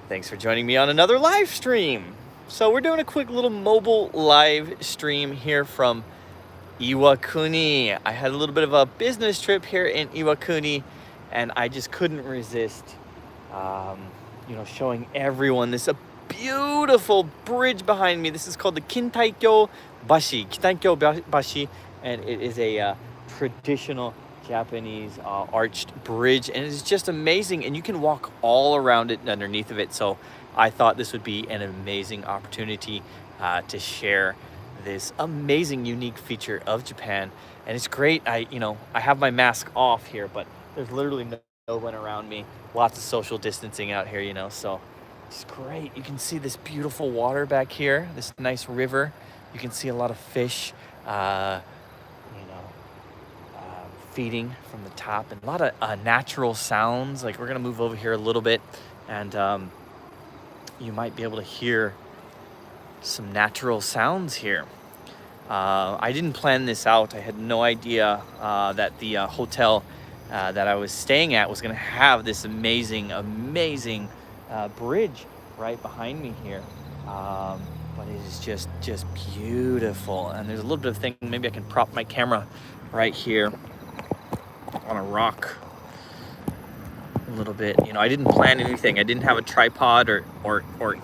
Thanks for joining me on another live stream. So we're doing a quick little mobile live stream here from Iwakuni. I had a little bit of a business trip here in Iwakuni, and I just couldn't resist, showing everyone this a beautiful bridge behind me. This is called the Kintaikyo Bashi, and it is a traditional Japanese arched bridge, and it's just amazing, and you can walk all around it and underneath of it. So I thought this would be an amazing opportunity to share this amazing unique feature of Japan. And it's great. I have my mask off here, but there's literally no one around me. Lots of social distancing out here, so it's great. You can see this beautiful water back here, this nice river. You can see a lot of fish feeding from the top, and a lot of natural sounds. Like, we're gonna move over here a little bit, and you might be able to hear some natural sounds here. I didn't plan this out. I had no idea that the hotel that I was staying at was gonna have this amazing bridge right behind me here. But it is just beautiful. And there's a little bit of thing, maybe I can prop my camera right here on a rock a little bit. I didn't plan anything. I didn't have a tripod or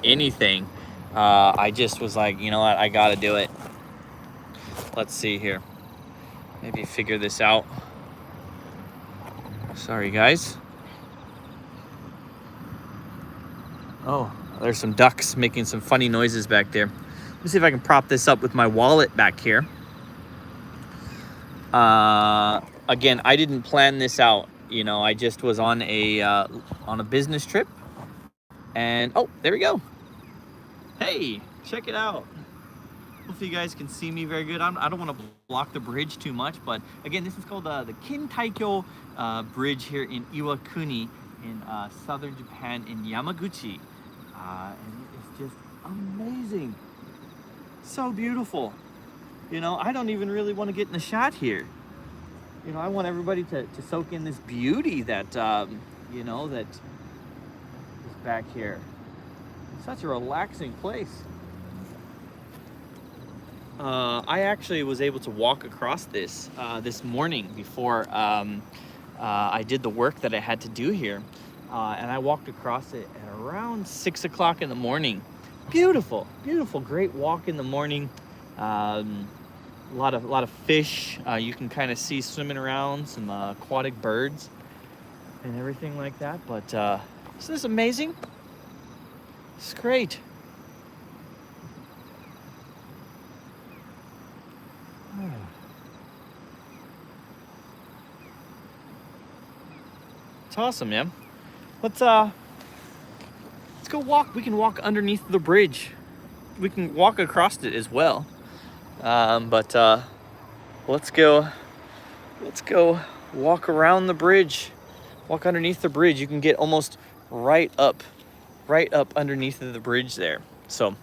anything. I just was like, you know what, I gotta do it. Let's see here. Maybe figure this out. Sorry, guys. Oh, there's some ducks making some funny noises back there. Let me see if I can prop this up with my wallet back here. Again, I didn't plan this out. I just was on a business trip, and oh, there we go. Hey, check it out. Hopefully you guys can see me very good. I don't want to block the bridge too much, but again, this is called the Kintaikyo Bridge here in Iwakuni in southern Japan in Yamaguchi, and it's just amazing. So beautiful. I don't even really want to get in the shot here. I want everybody to soak in this beauty that, that is back here. It's such a relaxing place. I actually was able to walk across this morning before I did the work that I had to do here. And I walked across it at around 6 o'clock in the morning. Beautiful, great walk in the morning. A lot of fish. You can kind of see swimming around, some aquatic birds and everything like that. But isn't this amazing? It's great. It's awesome, man. Let's go walk. We can walk underneath the bridge. We can walk across it as well. But let's go walk around the bridge, walk underneath the bridge. You can get almost right up underneath the bridge there. So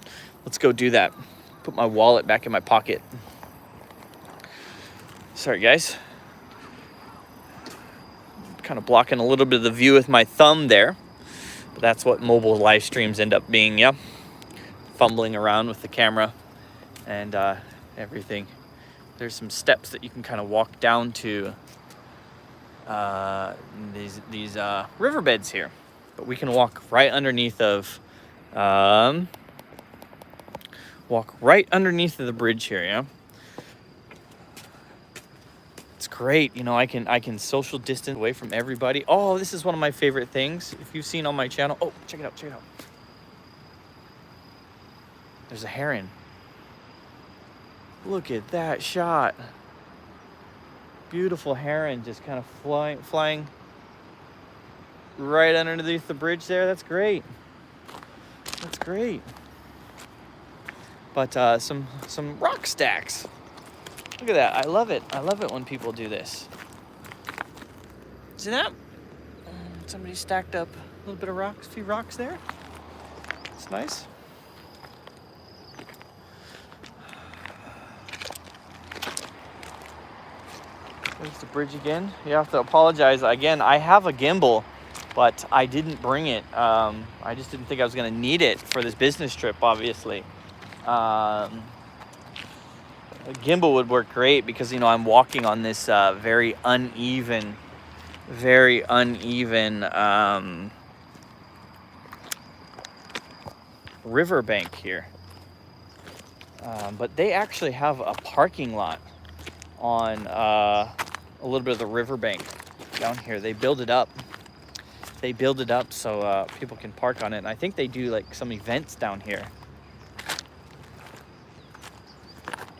let's go do that. Put my wallet back in my pocket. Sorry, guys. Kind of blocking a little bit of the view with my thumb there. But that's what mobile live streams end up being, yeah? Fumbling around with the camera and everything. There's some steps that you can kind of walk down to these riverbeds here, but we can walk right underneath of the bridge here. Yeah, it's great. I can social distance away from everybody. Oh, this is one of my favorite things. If you've seen on my channel, oh, check it out. There's a heron. Look at that shot. Beautiful heron just kind of flying right underneath the bridge there. That's great. But some rock stacks. Look at that. I love it when people do this. See that? Somebody stacked up a little bit of rocks, a few rocks there. It's nice. There's the bridge again. You have to apologize. Again, I have a gimbal, but I didn't bring it. I just didn't think I was going to need it for this business trip, obviously. A gimbal would work great because, you know, I'm walking on this very uneven riverbank here. But they actually have a parking lot on a little bit of the riverbank down here. They build it up. So people can park on it. And I think they do like some events down here.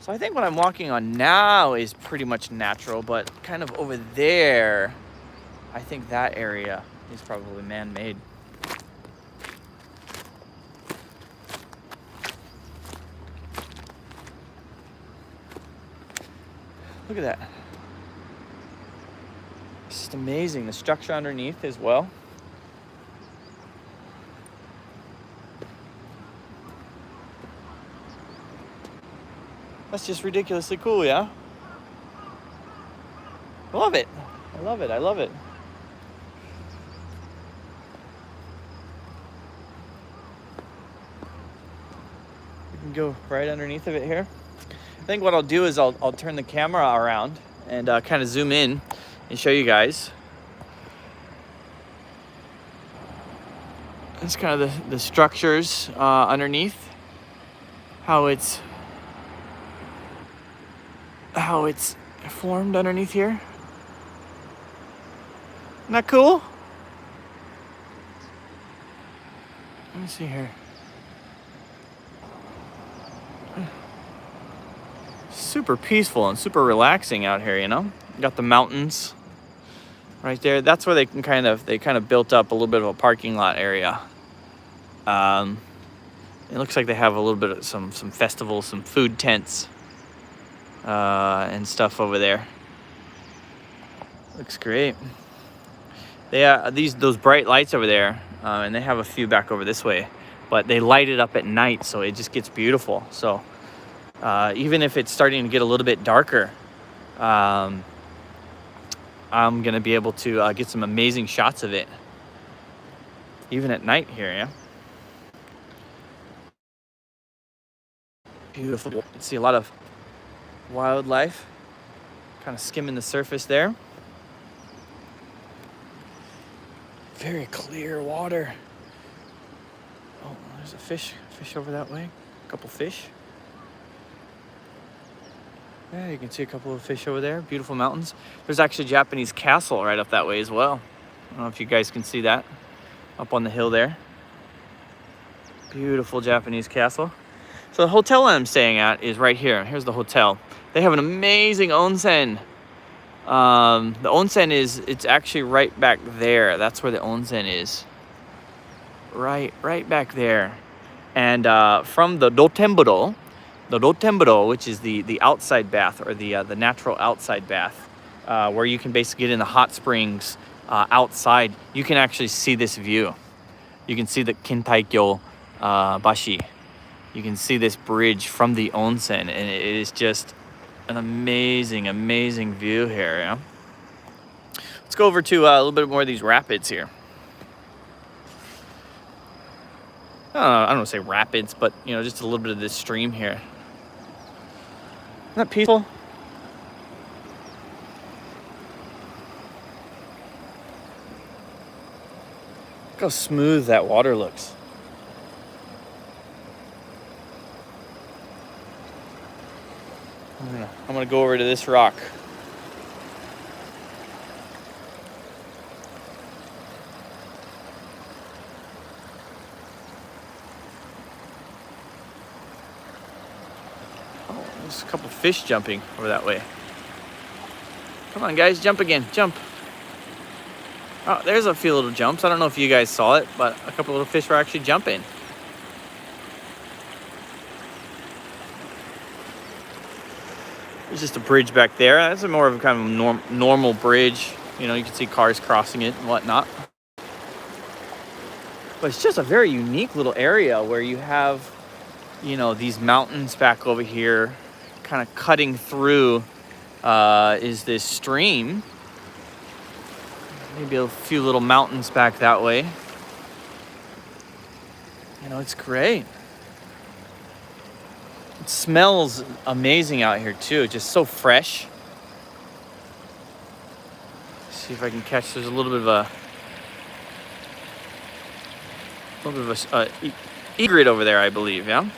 So I think what I'm walking on now is pretty much natural, but kind of over there, I think that area is probably man-made. Look at that. It's just amazing. The structure underneath as well. That's just ridiculously cool, yeah? I love it. I love it. I love it. You can go right underneath of it here. I think what I'll do is I'll turn the camera around and kind of zoom in and show you guys. It's kind of the structures underneath, how it's formed underneath here. Isn't that cool? Let me see here. Super peaceful and super relaxing out here, you know? You got the mountains right there. That's where they kind of built up a little bit of a parking lot area. It looks like they have a little bit of some festivals, some food tents, and stuff over there. Looks great. They those bright lights over there, and they have a few back over this way, but they light it up at night, so it just gets beautiful. So even if it's starting to get a little bit darker, I'm gonna be able to get some amazing shots of it, even at night here. Yeah, beautiful. You can see a lot of wildlife kind of skimming the surface there. Very clear water. Oh, there's a fish over that way. A couple fish. Yeah, you can see a couple of fish over there. Beautiful mountains. There's actually a Japanese castle right up that way as well. I don't know if you guys can see that up on the hill there. Beautiful Japanese castle. So the hotel I'm staying at is right here. Here's the hotel. They have an amazing onsen. The onsen it's actually right back there. That's where the onsen is. Right back there. And from the dotemburo, which is the outside bath, or the natural outside bath, where you can basically get in the hot springs outside, you can actually see this view. You can see the Kintaikyo Bashi. You can see this bridge from the onsen, and it is just an amazing view here. Yeah. Let's go over to a little bit more of these rapids here. I don't want to say rapids, but you know, just a little bit of this stream here. Isn't that peaceful? Look how smooth that water looks. I'm gonna go over to this rock. Oh, there's a couple fish jumping over that way. Come on, guys, jump again, jump. Oh, there's a few little jumps. I don't know if you guys saw it, but a couple little fish were actually jumping. There's just a bridge back there. That's more of a kind of normal bridge. You know, you can see cars crossing it and whatnot. But it's just a very unique little area where you have, you know, these mountains back over here. Kind of cutting through is this stream. Maybe a few little mountains back that way. You know, it's great. It smells amazing out here too, just so fresh. See if I can catch, there's a little bit of a egret over there, I believe, yeah?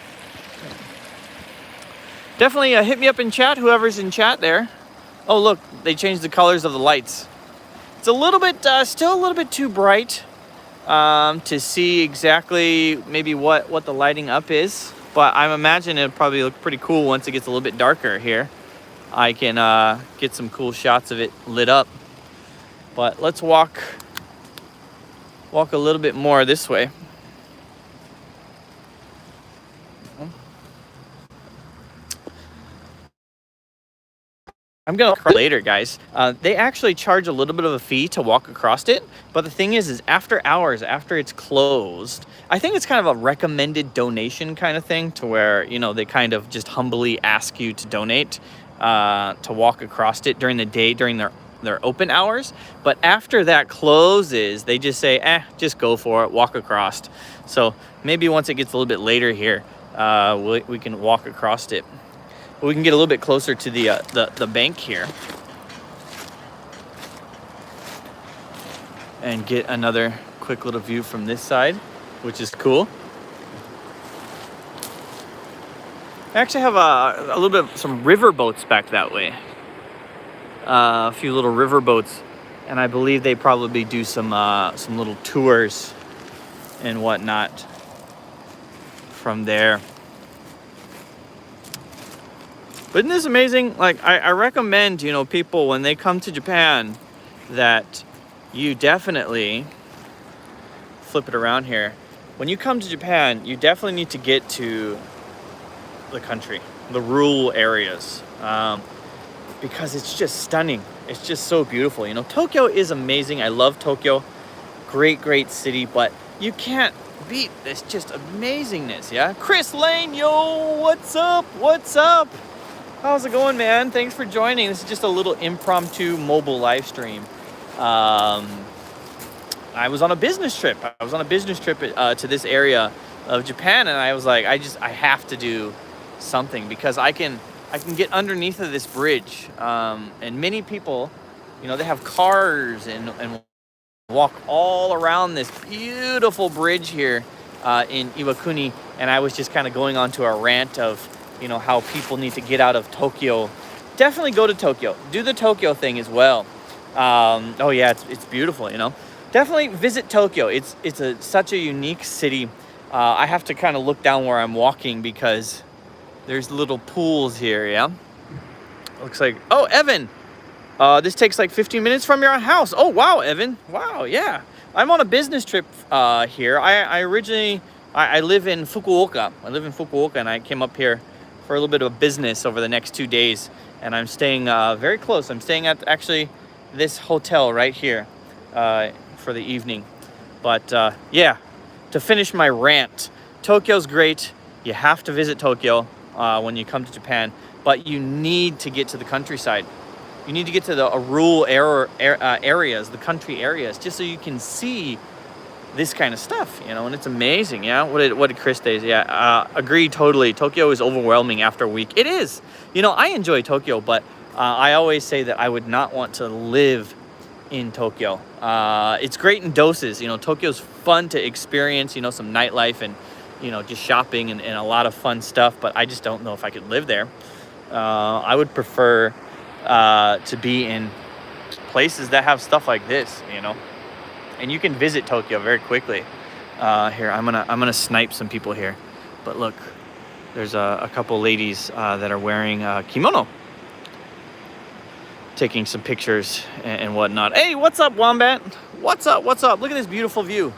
Definitely hit me up in chat, whoever's in chat there. Oh, look, they changed the colors of the lights. It's a little bit, still a little bit too bright to see exactly maybe what the lighting up is. But I'm imagining it'll probably look pretty cool once it gets a little bit darker here. I can get some cool shots of it lit up. But let's walk a little bit more this way. I'm gonna later, guys. They actually charge a little bit of a fee to walk across it, but the thing is after hours, after it's closed, I think it's kind of a recommended donation kind of thing, to where, you know, they kind of just humbly ask you to donate to walk across it during the day, during their open hours. But after that closes, they just say, just go for it, walk across. So maybe once it gets a little bit later here, we can walk across it. We can get a little bit closer to the bank here and get another quick little view from this side, which is cool. I actually have a little bit of some river boats back that way. A few little river boats, and I believe they probably do some little tours and whatnot from there. But isn't this amazing? Like, I recommend, you know, people when they come to Japan that you definitely flip it around here. When you come to Japan, you definitely need to get to the country, the rural areas, because it's just stunning. It's just so beautiful. You know, Tokyo is amazing. I love Tokyo. Great city, but you can't beat this just amazingness, yeah? Chris Lane, yo, what's up? What's up? How's it going, man? Thanks for joining. This is just a little impromptu mobile live stream. I was on a business trip. To this area of Japan, and I was like, I have to do something, because I can get underneath of this bridge. And many people, you know, they have cars and walk all around this beautiful bridge here in Iwakuni. And I was just kind of going on to a rant of, you know, how people need to get out of Tokyo. Definitely go to Tokyo. Do the Tokyo thing as well. Oh yeah, it's beautiful, you know. Definitely visit Tokyo. It's such a unique city. I have to kind of look down where I'm walking because there's little pools here, yeah? Looks like, oh, Evan, this takes like 15 minutes from your house. Oh, wow, Evan. Wow, yeah. I'm on a business trip here. I originally live in Fukuoka. And I came up here for a little bit of a business over the next 2 days, and I'm staying very close. I'm staying at actually this hotel right here for the evening. But yeah, to finish my rant, Tokyo's great. You have to visit Tokyo when you come to Japan, but you need to get to the countryside. You need to get to the rural areas, the country areas, just so you can see this kind of stuff, you know. And it's amazing. Yeah, what did Chris say? Yeah, agree totally. Tokyo is overwhelming after a week. It is. You know, I enjoy Tokyo, but I always say that I would not want to live in Tokyo. It's great in doses. You know, Tokyo's fun to experience, you know, some nightlife and, you know, just shopping and a lot of fun stuff, but I just don't know if I could live there. I would prefer to be in places that have stuff like this, you know. And you can visit Tokyo very quickly. Here, I'm gonna snipe some people here. But look, there's a couple ladies that are wearing kimono, taking some pictures and whatnot. Hey, what's up, Wombat? What's up? Look at this beautiful view.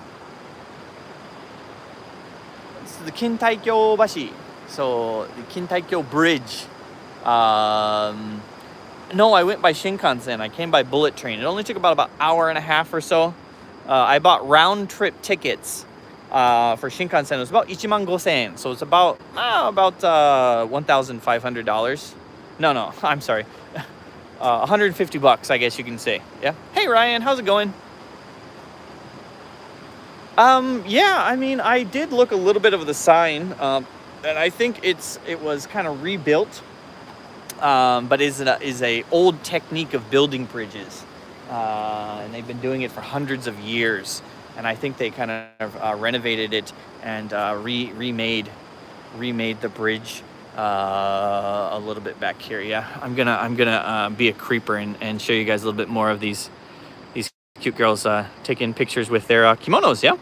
This is the Kintaikyo Bashi. So the Kintaikyo Bridge. No, I went by Shinkansen. I came by bullet train. It only took about an hour and a half or so. I bought round trip tickets for Shinkansen. It was about 15,000 yen. So it's about $1,500. No, I'm sorry. $150, I guess you can say. Yeah. Hey, Ryan, how's it going? Yeah, I mean, I did look a little bit of the sign, and I think it was kind of rebuilt, but is a old technique of building bridges, and they've been doing it for hundreds of years. And I think they kind of renovated it and remade the bridge a little bit back here. Yeah, I'm gonna be a creeper and show you guys a little bit more of these cute girls taking pictures with their kimonos. Yeah,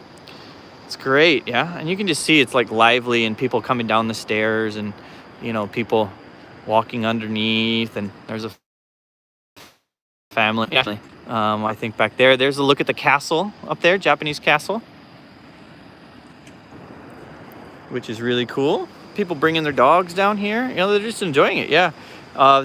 it's great. Yeah, and you can just see it's like lively, and people coming down the stairs, and people walking underneath, and there's a family. Yeah. I think back there's a look at the castle up there, Japanese castle, which is really cool. People bringing their dogs down here. They're just enjoying it. Yeah,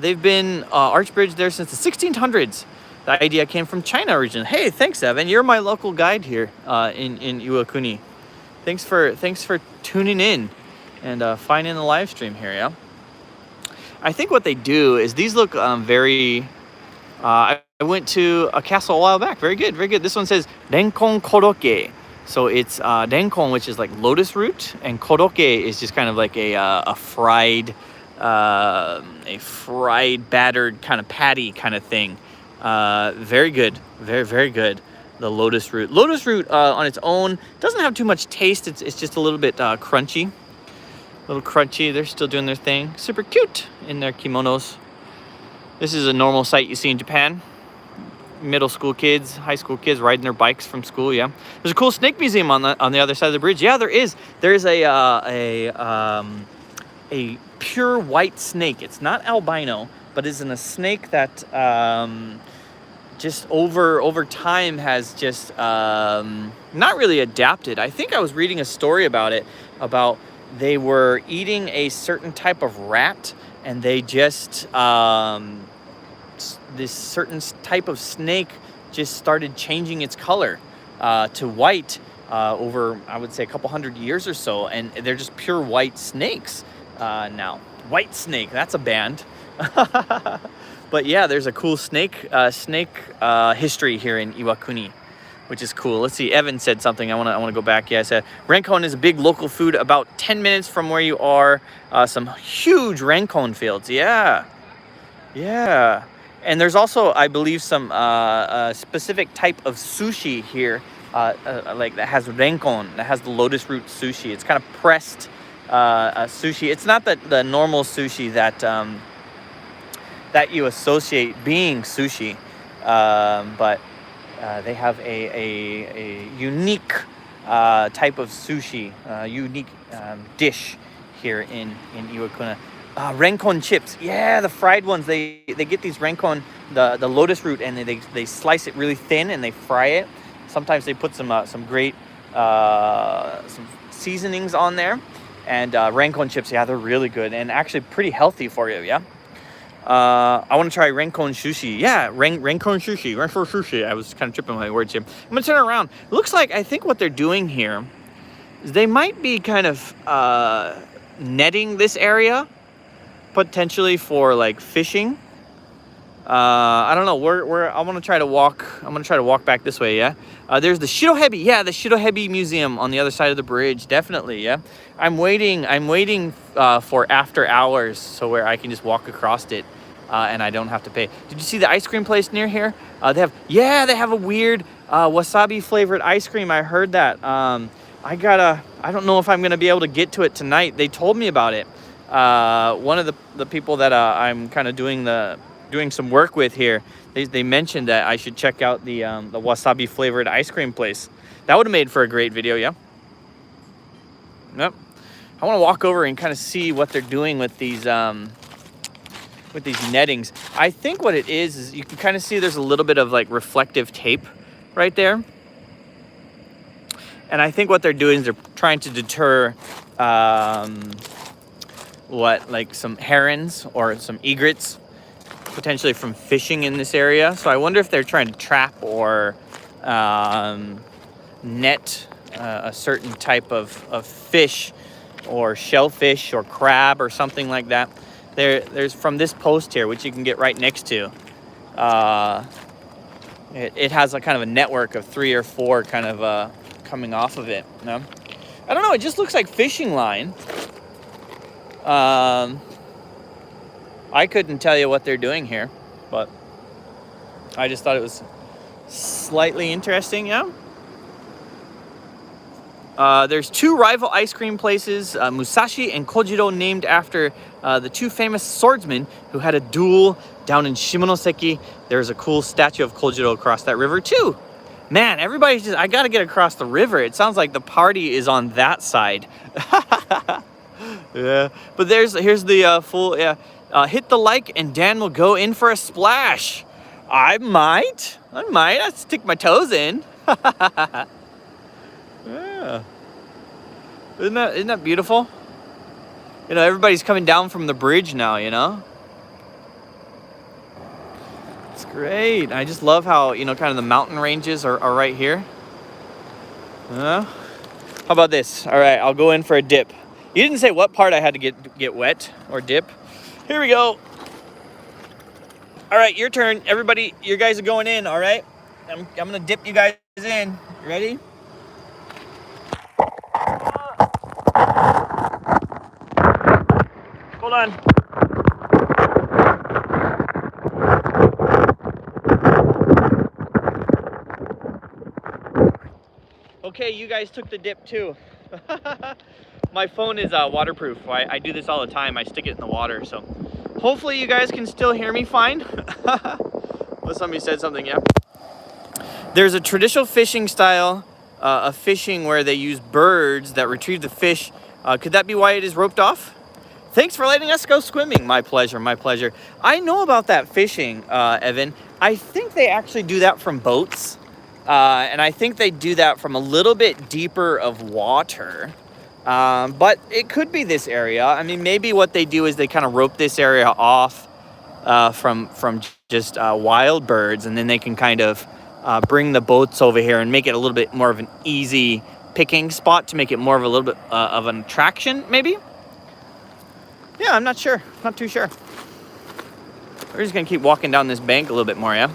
they've been arch bridge there since the 1600s. The idea came from China originally. Hey, thanks, Evan. You're my local guide here in Iwakuni. Thanks for tuning in and finding the live stream here. Yeah, I think what they do is these look very. I went to a castle a while back. Very good, very good. This one says Renkon Koroke. So it's renkon, which is like lotus root, and koroke is just kind of like a fried battered kind of patty kind of thing. Very good, very good. The lotus root. Lotus root on its own doesn't have too much taste. It's just a little bit crunchy, a little crunchy. They're still doing their thing. Super cute in their kimonos. This is a normal sight you see in Japan. Middle school kids, high school kids riding their bikes from school. Yeah, there's a cool snake museum on the other side of the bridge. Yeah, there is. There is a pure white snake. It's not albino, but is in a snake that just over time has just not really adapted. I think I was reading a story about it, about they were eating a certain type of rat, and they just this certain type of snake just started changing its color to white over, I would say, a couple hundred years or so, and they're just pure white snakes now. White Snake, that's a band. But yeah, there's a cool snake history here in Iwakuni, which is cool. Let's see, Evan said something. I want to go back. Yeah, I said renkon is a big local food about 10 minutes from where you are. Some huge renkon fields. Yeah. And there's also, I believe, some specific type of sushi here, like that has renkon, that has the lotus root sushi. It's kind of pressed sushi. It's not the normal sushi that you associate being sushi, but they have a unique type of sushi, unique dish here in Iwakuni. Renkon chips, yeah, the fried ones. They get these renkon, the lotus root, and they slice it really thin and they fry it. Sometimes they put some great some seasonings on there, and renkon chips, yeah, they're really good and actually pretty healthy for you. Yeah. I want to try renkon sushi. Yeah, renkon sushi. I was kind of tripping my words here. I'm gonna turn around. It looks like, I think what they're doing here is they might be kind of netting this area, potentially for like fishing. I don't know. I want to try to walk. I'm gonna try to walk back this way. Yeah. There's the Shirohebi. Yeah, the Shirohebi Museum on the other side of the bridge. Definitely. Yeah. I'm waiting for after hours, so where I can just walk across it, and I don't have to pay. Did you see the ice cream place near here? They have a weird wasabi flavored ice cream. I heard that. I don't know if I'm gonna be able to get to it tonight. They told me about it. One of the people that I'm kind of doing some work with here, they mentioned that I should check out the wasabi flavored ice cream place. That would have made for a great video. Yeah. Yep. I want to walk over and kind of see what they're doing with these nettings. I think what it is you can kind of see there's a little bit of like reflective tape right there. And I think what they're doing is they're trying to deter like some herons or some egrets potentially from fishing in this area. So I wonder if they're trying to trap or net a certain type of fish or shellfish or crab or something like that. There's from this post here, which you can get right next to, it has a kind of a network of 3 or 4 kind of coming off of it. No? I don't know. It just looks like fishing line. I couldn't tell you what they're doing here, but I just thought it was slightly interesting. Yeah. There's 2 rival ice cream places, Musashi and Kojiro, named after the 2 famous swordsmen who had a duel down in Shimonoseki. There's a cool statue of Kojiro across that river too. Man, everybody's just, I gotta get across the river. It sounds like the party is on that side. Yeah, but here's the full, yeah. Hit the like and Dan will go in for a splash. I might. I'll stick my toes in. Yeah. Isn't that beautiful? You know, everybody's coming down from the bridge now, you know? It's great. I just love how, you know, kind of the mountain ranges are right here. How about this? All right, I'll go in for a dip. You didn't say what part I had to get wet or dip. Here we go. All right, your turn. Everybody, you guys are going in, all right? I'm gonna dip you guys in. You ready? Hold on. Okay, you guys took the dip too. My phone is waterproof. I do this all the time. I stick it in the water, so hopefully you guys can still hear me fine. Well, somebody said something, yeah. There's a traditional fishing style of fishing where they use birds that retrieve the fish. Could that be why it is roped off? Thanks for letting us go swimming. My pleasure, my pleasure. I know about that fishing, Evan. I think they actually do that from boats. And I think they do that from a little bit deeper of water. But it could be this area. I mean, maybe what they do is they kind of rope this area off from just wild birds, and then they can kind of bring the boats over here and make it a little bit more of an easy picking spot to make it more of a little bit of an attraction, maybe? Yeah, I'm not sure. Not too sure. We're just gonna keep walking down this bank a little bit more, yeah?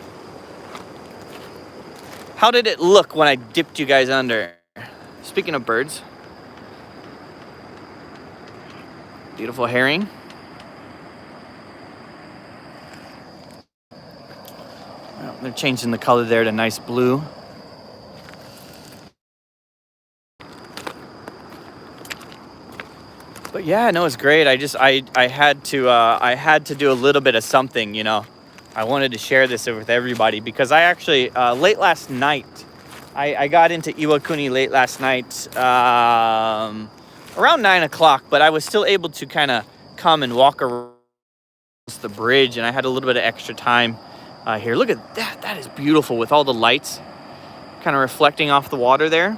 How did it look when I dipped you guys under? Speaking of birds. Beautiful herring. Well, they're changing the color there to nice blue. But yeah, no, it's great. I had to do a little bit of something, you know. I wanted to share this with everybody because I actually, late last night, I got into Iwakuni late last night, around 9 o'clock, but I was still able to kind of come and walk around the bridge, and I had a little bit of extra time here. Look at that. That is beautiful with all the lights kind of reflecting off the water there.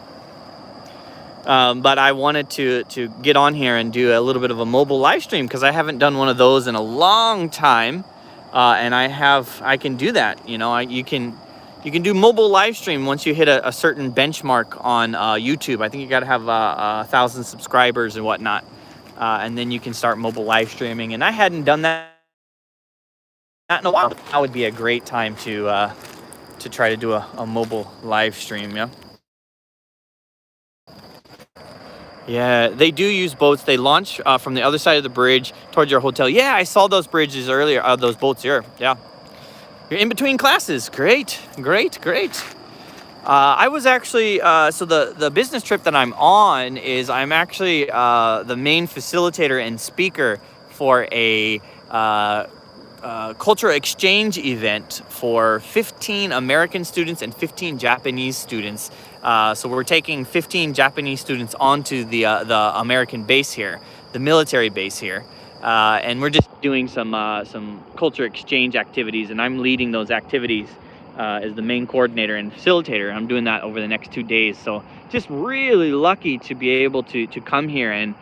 But I wanted to get on here and do a little bit of a mobile live stream because I haven't done one of those in a long time. And I can do that. You know, you can do mobile live stream once you hit a certain benchmark on YouTube. I think you got to have 1,000 subscribers and whatnot. And then you can start mobile live streaming. And I hadn't done that in a while. That would be a great time to try to do a mobile live stream, yeah. Yeah, they do use boats. They launch from the other side of the bridge towards your hotel. Yeah, I saw those bridges earlier, those boats here. Yeah. You're in between classes. Great, great, great. I was actually, so the business trip that I'm on is I'm actually the main facilitator and speaker for a cultural exchange event for 15 American students and 15 Japanese students. So we're taking 15 Japanese students onto the American base here, the military base here, and we're just doing some culture exchange activities, and I'm leading those activities as the main coordinator and facilitator. I'm doing that over the next 2 days. So just really lucky to be able to come here, and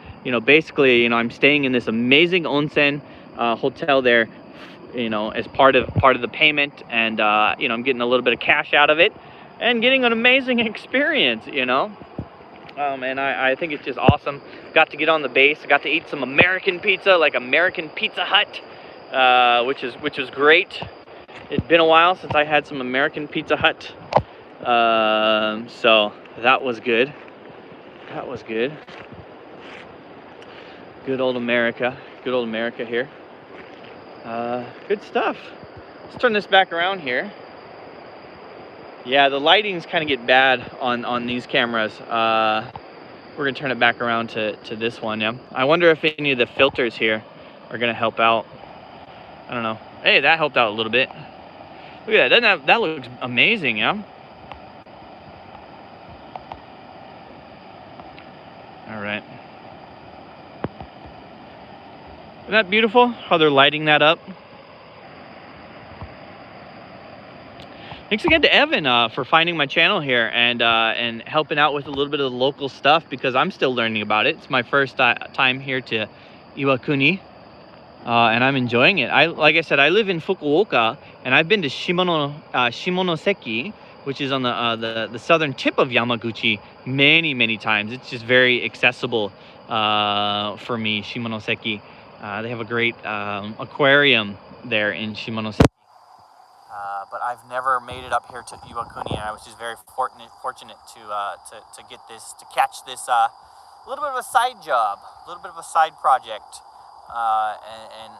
basically, I'm staying in this amazing onsen hotel there, as part of the payment, and I'm getting a little bit of cash out of it and getting an amazing experience, and I think it's just awesome. Got to get on the base. I got to eat some American pizza, like American Pizza Hut, which was great. It's been a while since I had some American Pizza Hut, so That was good. That was good. Good old America. Good old America here. Good stuff. Let's turn this back around here. Yeah, the lighting's kind of get bad on these cameras. We're gonna turn it back around to this one. Yeah. I wonder if any of the filters here are gonna help out. I don't know. Hey, that helped out a little bit. Look at that. That looks amazing. Yeah. All right. Isn't that beautiful? How they're lighting that up. Thanks again to Evan for finding my channel here and helping out with a little bit of the local stuff because I'm still learning about it. It's my first time here to Iwakuni, and I'm enjoying it. Like I said, I live in Fukuoka, and I've been to Shimonoseki, which is on the southern tip of Yamaguchi, many times. It's just very accessible for me, Shimonoseki. They have a great aquarium there in Shimonoseki. But I've never made it up here to Iwakuni, and I was just very fortunate to get this, to catch this little bit of a side job, a little bit of a side project, and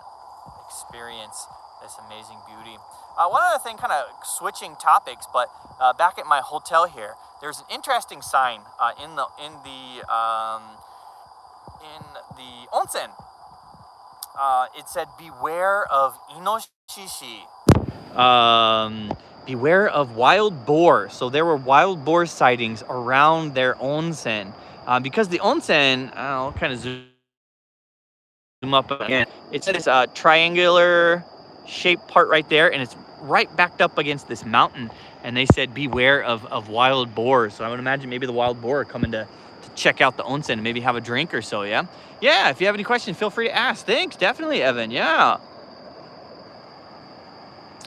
experience this amazing beauty. One other thing, kind of switching topics, but back at my hotel here, there's an interesting sign in the onsen. It said, "Beware of inoshishi." Beware of wild boar. So there were wild boar sightings around their onsen because the onsen, I'll kind of zoom up again. It's this triangular shaped part right there, and it's right backed up against this mountain. And they said beware of wild boars. So I would imagine maybe the wild boar are coming to check out the onsen and maybe have a drink or so. Yeah, if you have any questions, feel free to ask. Thanks, definitely, Evan. Yeah.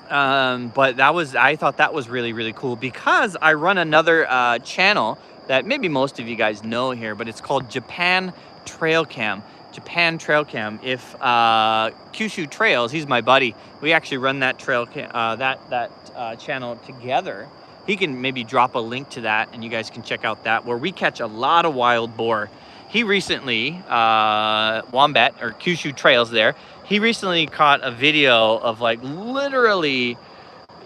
But I thought that was really cool because I run another channel that maybe most of you guys know here, but it's called Japan Trail Cam. Japan Trail Cam. If Kyushu Trails, he's my buddy. We actually run that trail channel together. He can maybe drop a link to that, and you guys can check out that, where we catch a lot of wild boar. He recently, Wombat or Kyushu Trails there, he recently caught a video of like literally,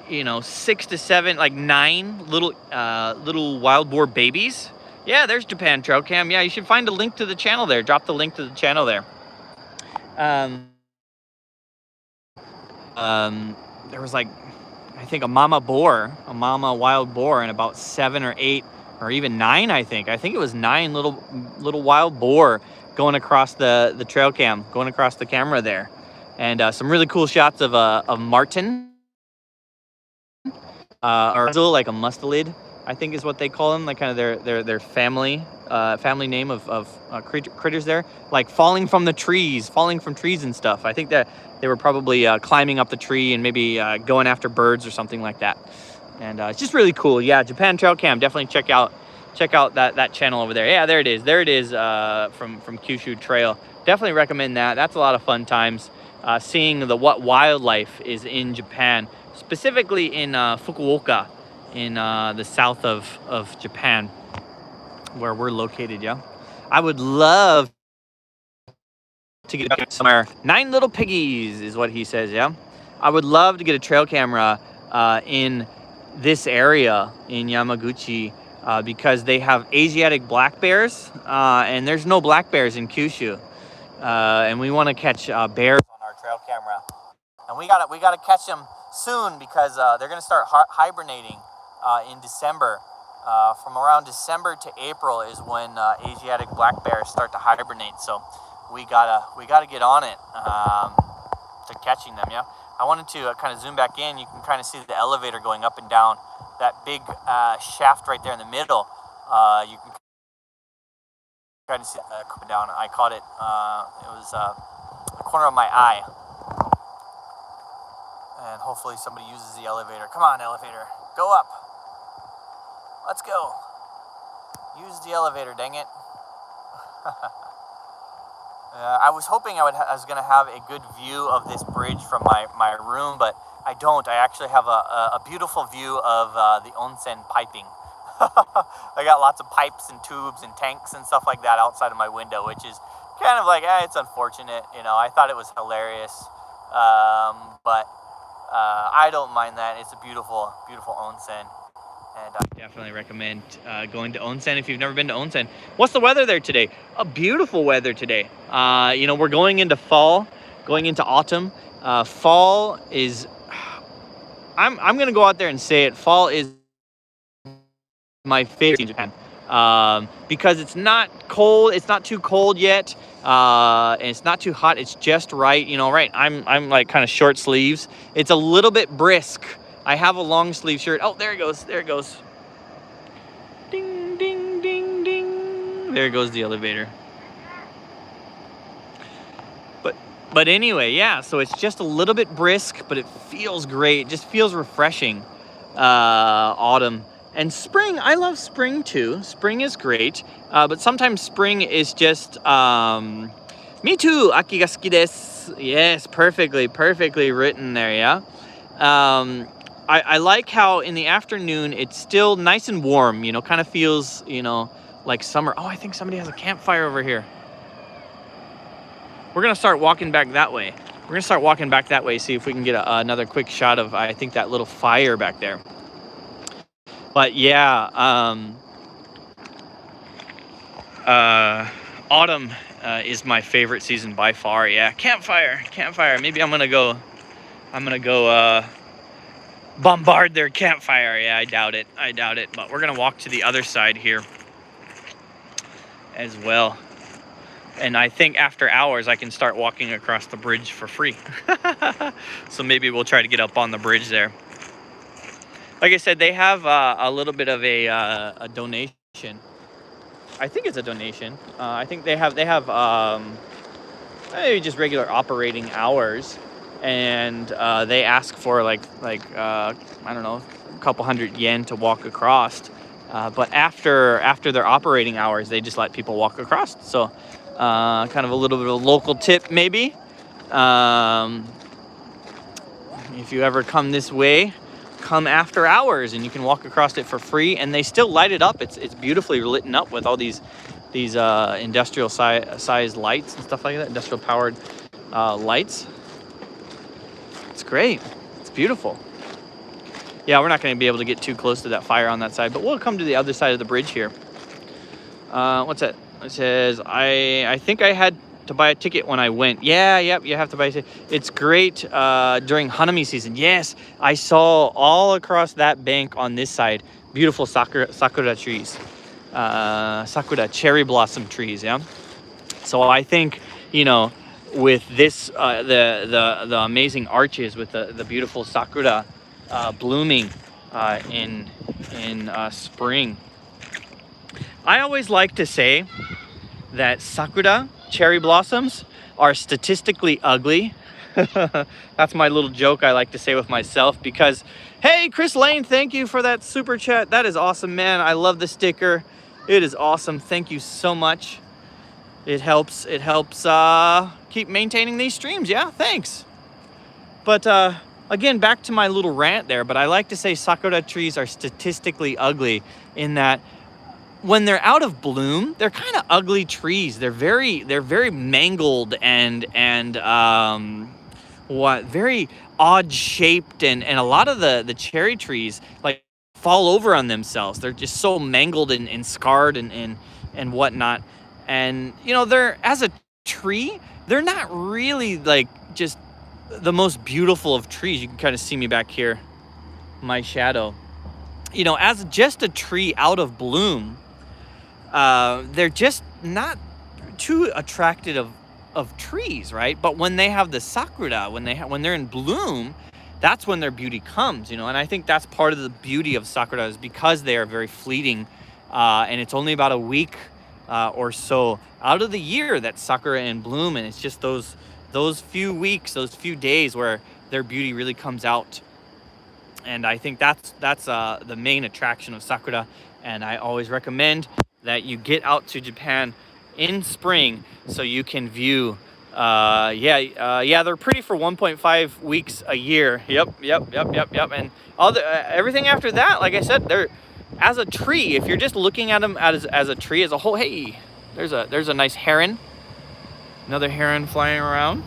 6 to 7, like 9 little wild boar babies. Yeah, there's Japan Trail Cam. Yeah, you should find a link to the channel there. Drop the link to the channel there. There was like, I think a mama wild boar, and about 7 or 8 or even 9, I think it was 9 little wild boar going across the trail cam, going across the camera there. And some really cool shots of marten, or like a mustelid, I think is what they call them, like kind of their family name of critters there, like falling from trees and stuff. I think that they were probably climbing up the tree and maybe going after birds or something like that. And it's just really cool. Yeah, Japan Trail Cam, definitely check out that channel over there. Yeah, there it is from Kyushu Trail. Definitely recommend that. That's a lot of fun times seeing what wildlife is in Japan, specifically in Fukuoka, in the south of Japan, where we're located. Yeah, I would love to get somewhere. 9 little piggies is what he says. Yeah, I would love to get a trail camera in this area in Yamaguchi because they have Asiatic black bears, and there's no black bears in Kyushu, and we want to catch bears on our trail camera, and we gotta catch them soon because they're gonna start hibernating in December. From around December to April is when Asiatic black bears start to hibernate. So we gotta get on it to catching them. Yeah, I wanted to kind of zoom back in. You can kind of see the elevator going up and down that big shaft right there in the middle. You can kind of see coming down. I caught it. It was the corner of my eye. And hopefully somebody uses the elevator. Come on, elevator, go up. Let's go. Use the elevator, dang it. I was hoping I was going to have a good view of this bridge from my room, but I don't. I actually have a beautiful view of the onsen piping. I got lots of pipes and tubes and tanks and stuff like that outside of my window, which is kind of like, it's unfortunate. I thought it was hilarious, but I don't mind that. It's a beautiful, beautiful onsen, and I definitely recommend going to onsen if you've never been to onsen. What's the weather there today? A beautiful weather today. We're going into fall, going into autumn. Fall is, I'm gonna go out there and say it. Fall is my favorite in Japan, because it's not cold, it's not too cold yet, and it's not too hot, it's just right. Right, I'm like kind of short sleeves. It's a little bit brisk. I have a long sleeve shirt. Oh, there it goes, ding ding ding ding, there goes the elevator. But anyway, yeah, so it's just a little bit brisk, but it feels great. It just feels refreshing. Autumn and spring, I love spring too. Spring is great, but sometimes spring is just, me too, aki ga suki desu. Yes, perfectly written there, yeah. I like how in the afternoon it's still nice and warm, kind of feels, like summer. Oh, I think somebody has a campfire over here. We're going to start walking back that way. See if we can get another quick shot of, I think, that little fire back there. But yeah, autumn is my favorite season by far. Yeah, campfire. Maybe I'm gonna go bombard their campfire. Yeah, I doubt it. But we're gonna walk to the other side here as well. And I think after hours I can start walking across the bridge for free. So maybe we'll try to get up on the bridge there. Like I said, they have a little bit of a donation. I think it's a donation. I think they have maybe just regular operating hours, and they ask for like I don't know, a couple hundred yen to walk across. But after their operating hours, they just let people walk across. So kind of a little bit of a local tip, maybe. If you ever come this way, come after hours and you can walk across it for free, and they still light it up. It's beautifully lit up with all these industrial sized lights and stuff like that, industrial powered lights. It's great. It's beautiful. Yeah, we're not going to be able to get too close to that fire on that side, but we'll come to the other side of the bridge here. What's that? It says, I think I had to buy a ticket when I went. Yeah, yep, you have to buy a ticket. It's great during Hanami season. Yes, I saw all across that bank on this side beautiful sakura trees, sakura cherry blossom trees. Yeah, so I think with this the amazing arches with the beautiful sakura blooming in spring. I always like to say that sakura cherry blossoms are statistically ugly. That's my little joke I like to say with myself, because hey, Chris Lane, thank you for that super chat. That is awesome, man. I love the sticker. It is awesome. Thank you so much. It helps keep maintaining these streams. Yeah, thanks. But again, back to my little rant there, but I like to say sakura trees are statistically ugly in that when they're out of bloom, they're kind of ugly trees. They're very mangled and very odd shaped, and a lot of the cherry trees like fall over on themselves. They're just so mangled and scarred and whatnot. And they're, as a tree, they're not really like just the most beautiful of trees. You can kind of see me back here, my shadow. As just a tree out of bloom, they're just not too attractive of trees, right? But when they have the sakura, when they're in bloom, that's when their beauty comes, and I think that's part of the beauty of sakura, is because they are very fleeting, and it's only about a week or so out of the year that sakura in bloom, and it's just those few weeks, those few days where their beauty really comes out. And I think that's the main attraction of sakura, and I always recommend that you get out to Japan in spring so you can view. They're pretty for 1.5 weeks a year. Yep. And all everything after that, like I said, as a tree, if you're just looking at them as a tree as a whole, hey, there's a nice heron, another heron flying around.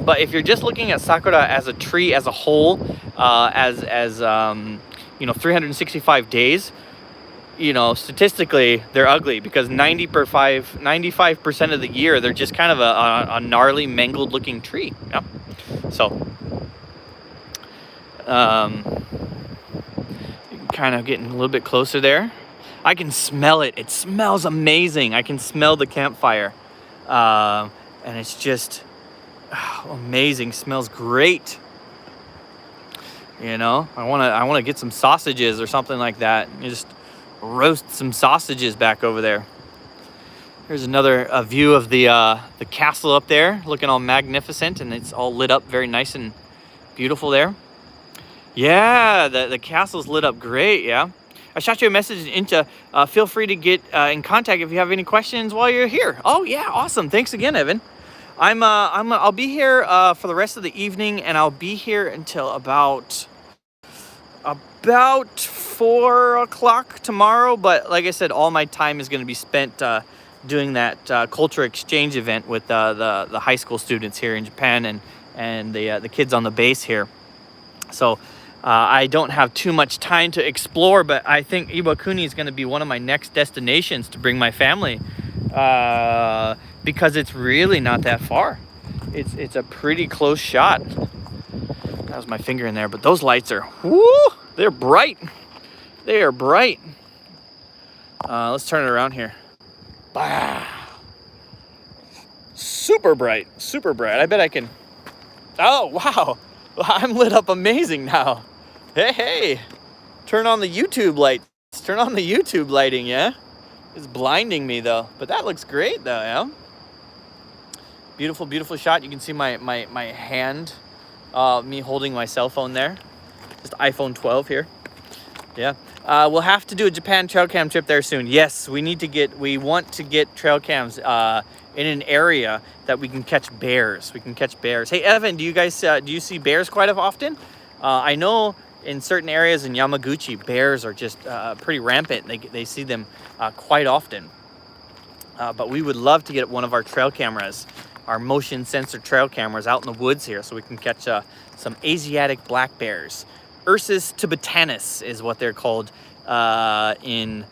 But if you're just looking at sakura as a tree as a whole, as 365 days, statistically they're ugly, because 95% of the year they're just kind of a gnarly, mangled looking tree. Yeah. So kind of getting a little bit closer there. I can smell it. It smells amazing. I can smell the campfire, and it's just amazing. Smells great. I want to get some sausages or something like that. Just roast some sausages back over there. Here's another view of the castle up there, looking all magnificent, and it's all lit up very nice and beautiful there. Yeah, the castle's lit up great. Yeah, I shot you a message into. Feel free to get in contact if you have any questions while you're here. Oh yeah, awesome. Thanks again, Evan. I'll be here for the rest of the evening, and I'll be here until about 4 o'clock tomorrow. But like I said, all my time is going to be spent doing that culture exchange event with the high school students here in Japan, and the kids on the base here. So I don't have too much time to explore, but I think Iwakuni is going to be one of my next destinations to bring my family, because it's really not that far. It's a pretty close shot. That was my finger in there, but those lights are, they're bright. They are bright. Let's turn it around here. Bah. Super bright, super bright. I bet I can, oh wow, I'm lit up amazing now. Hey, turn on the YouTube lights. Turn on the YouTube lighting, yeah? It's blinding me though, but that looks great though, yeah? Beautiful, beautiful shot. You can see my hand, me holding my cell phone there. Just iPhone 12 here. Yeah. We'll have to do a Japan trail cam trip there soon. Yes, we want to get trail cams in an area that we can catch bears. Hey, Evan, do you see bears quite often? I know in certain areas in Yamaguchi, bears are just pretty rampant. They see them quite often. But we would love to get one of our trail cameras, our motion sensor trail cameras, out in the woods here, so we can catch some Asiatic black bears. Ursus tibetanus is what they're called in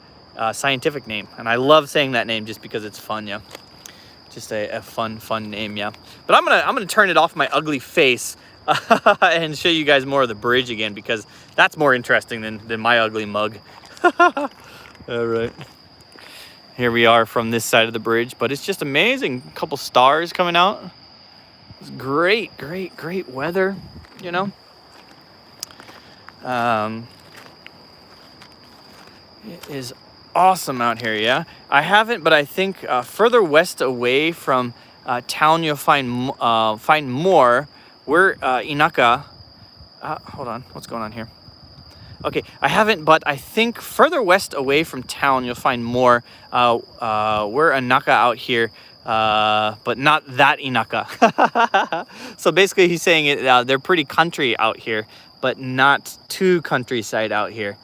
scientific name, and I love saying that name just because it's fun. Yeah, just a fun name. Yeah, but I'm gonna turn it off my ugly face and show you guys more of the bridge again, because that's more interesting than my ugly mug. All right, here we are from this side of the bridge, but it's just amazing. A couple stars coming out. It's great weather, It is awesome out here. Yeah, I haven't, but I think further west away from town you'll find more. We're Inaka. Hold on, what's going on here? Okay, I haven't, but I think further west away from town you'll find more. We're Inaka out here, but not that Inaka. So basically he's saying they're pretty country out here, but not too countryside out here.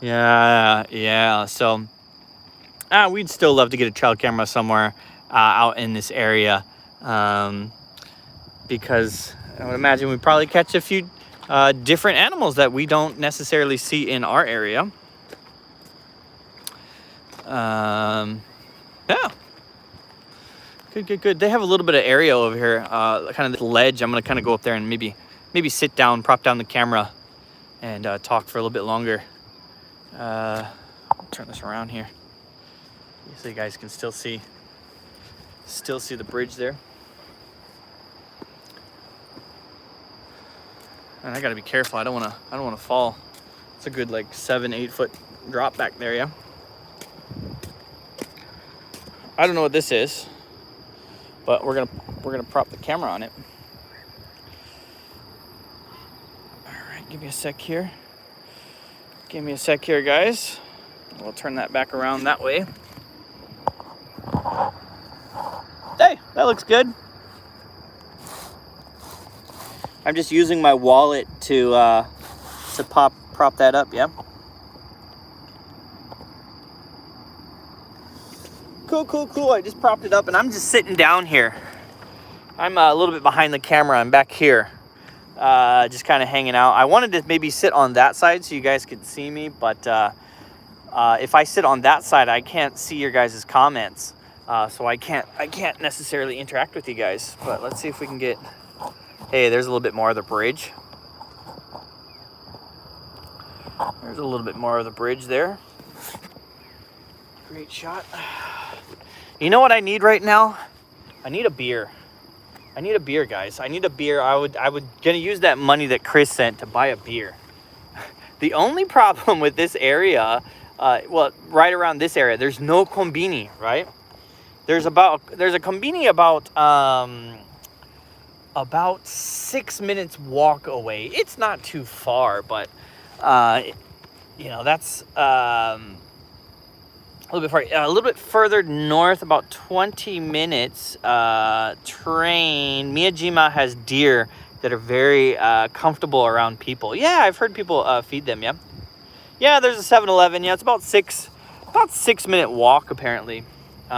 Yeah. So we'd still love to get a trail camera somewhere out in this area, because I would imagine we'd probably catch a few different animals that we don't necessarily see in our area. Yeah. Good. They have a little bit of area over here, kind of this ledge. I'm gonna kind of go up there and maybe sit down, prop down the camera, and talk for a little bit longer. I'll turn this around here so you guys can still see the bridge there. And I gotta be careful. I don't wanna fall. It's a good 7-8 foot drop back there. Yeah. I don't know what this is, but we're gonna prop the camera on it. All right, give me a sec here. Guys. We'll turn that back around that way. Hey, that looks good. I'm just using my wallet to prop that up. Yeah. cool. I just propped it up and I'm just sitting down here. I'm a little bit behind the camera. I'm back here, just kind of hanging out. I wanted to maybe sit on that side so you guys could see me, but if I sit on that side, I can't see your guys' comments. So I can't necessarily interact with you guys. But let's see if we can get... Hey, there's a little bit more of the bridge. There's a little bit more of the bridge there. Great shot. You know what I need right now? I need a beer. I need a beer, guys. I need a beer. I would gonna use that money that Chris sent to buy a beer. The only problem with this area, well, right around this area, there's no combini, right? There's a combini about 6 minutes walk away. It's not too far, but you know, that's a little bit far. A little bit further north, about 20 minutes. Train. Miyajima has deer that are very comfortable around people. Yeah, I've heard people feed them. Yeah. There's a 7-Eleven. Yeah, it's about 6 minute walk apparently. 6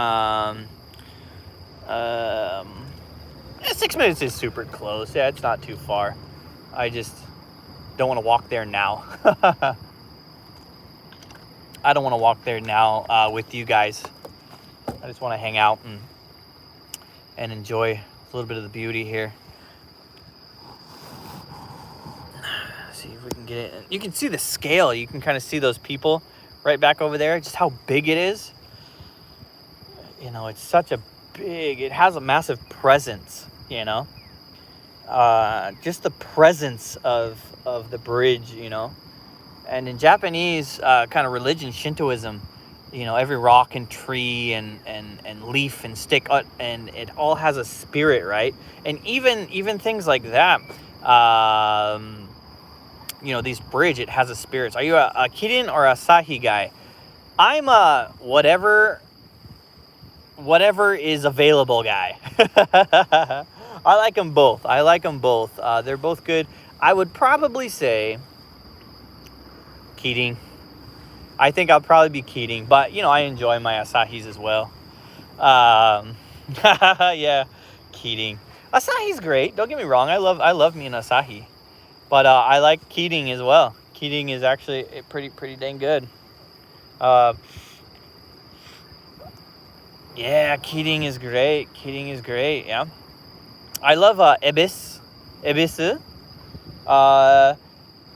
minutes is super close. Yeah, it's not too far. I just don't want to walk there now. I don't want to walk there now with you guys. I just want to hang out and enjoy a little bit of the beauty here. Let's see if we can get it. You can see the scale. You can kind of see those people right back over there, just how big it is. You know, it's such a big, it has a massive presence, you know. Just the presence of the bridge, you know. And in Japanese kind of religion, Shintoism, you know, every rock and tree and leaf and stick, and it all has a spirit, right? And even things like that, you know, these bridge, it has a spirit. Are you a Kirin or a Asahi guy? I'm a whatever is available guy. I like them both. They're both good. I would probably say Kirin. I think I'll probably be Kirin, but you know, I enjoy my Asahis as well. Yeah, Kirin. Asahi's great. Don't get me wrong. I love me an Asahi, but I like Kirin as well. Kirin is actually pretty dang good. Yeah, Kirin is great. Yeah, I love Ebisu.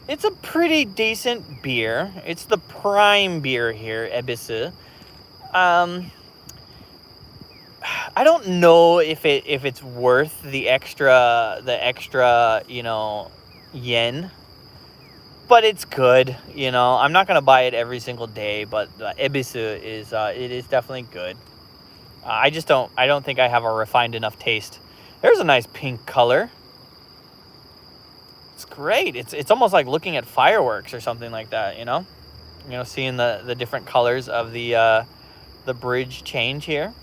It's a pretty decent beer. It's the prime beer here, Ebisu. I don't know if it's worth the extra, you know, yen. But it's good, you know. I'm not gonna buy it every single day, but Ebisu is it is definitely good. I don't think I have a refined enough taste. There's a nice pink color. It's great. It's almost like looking at fireworks or something like that, you know? You know, seeing the different colors of the bridge change here.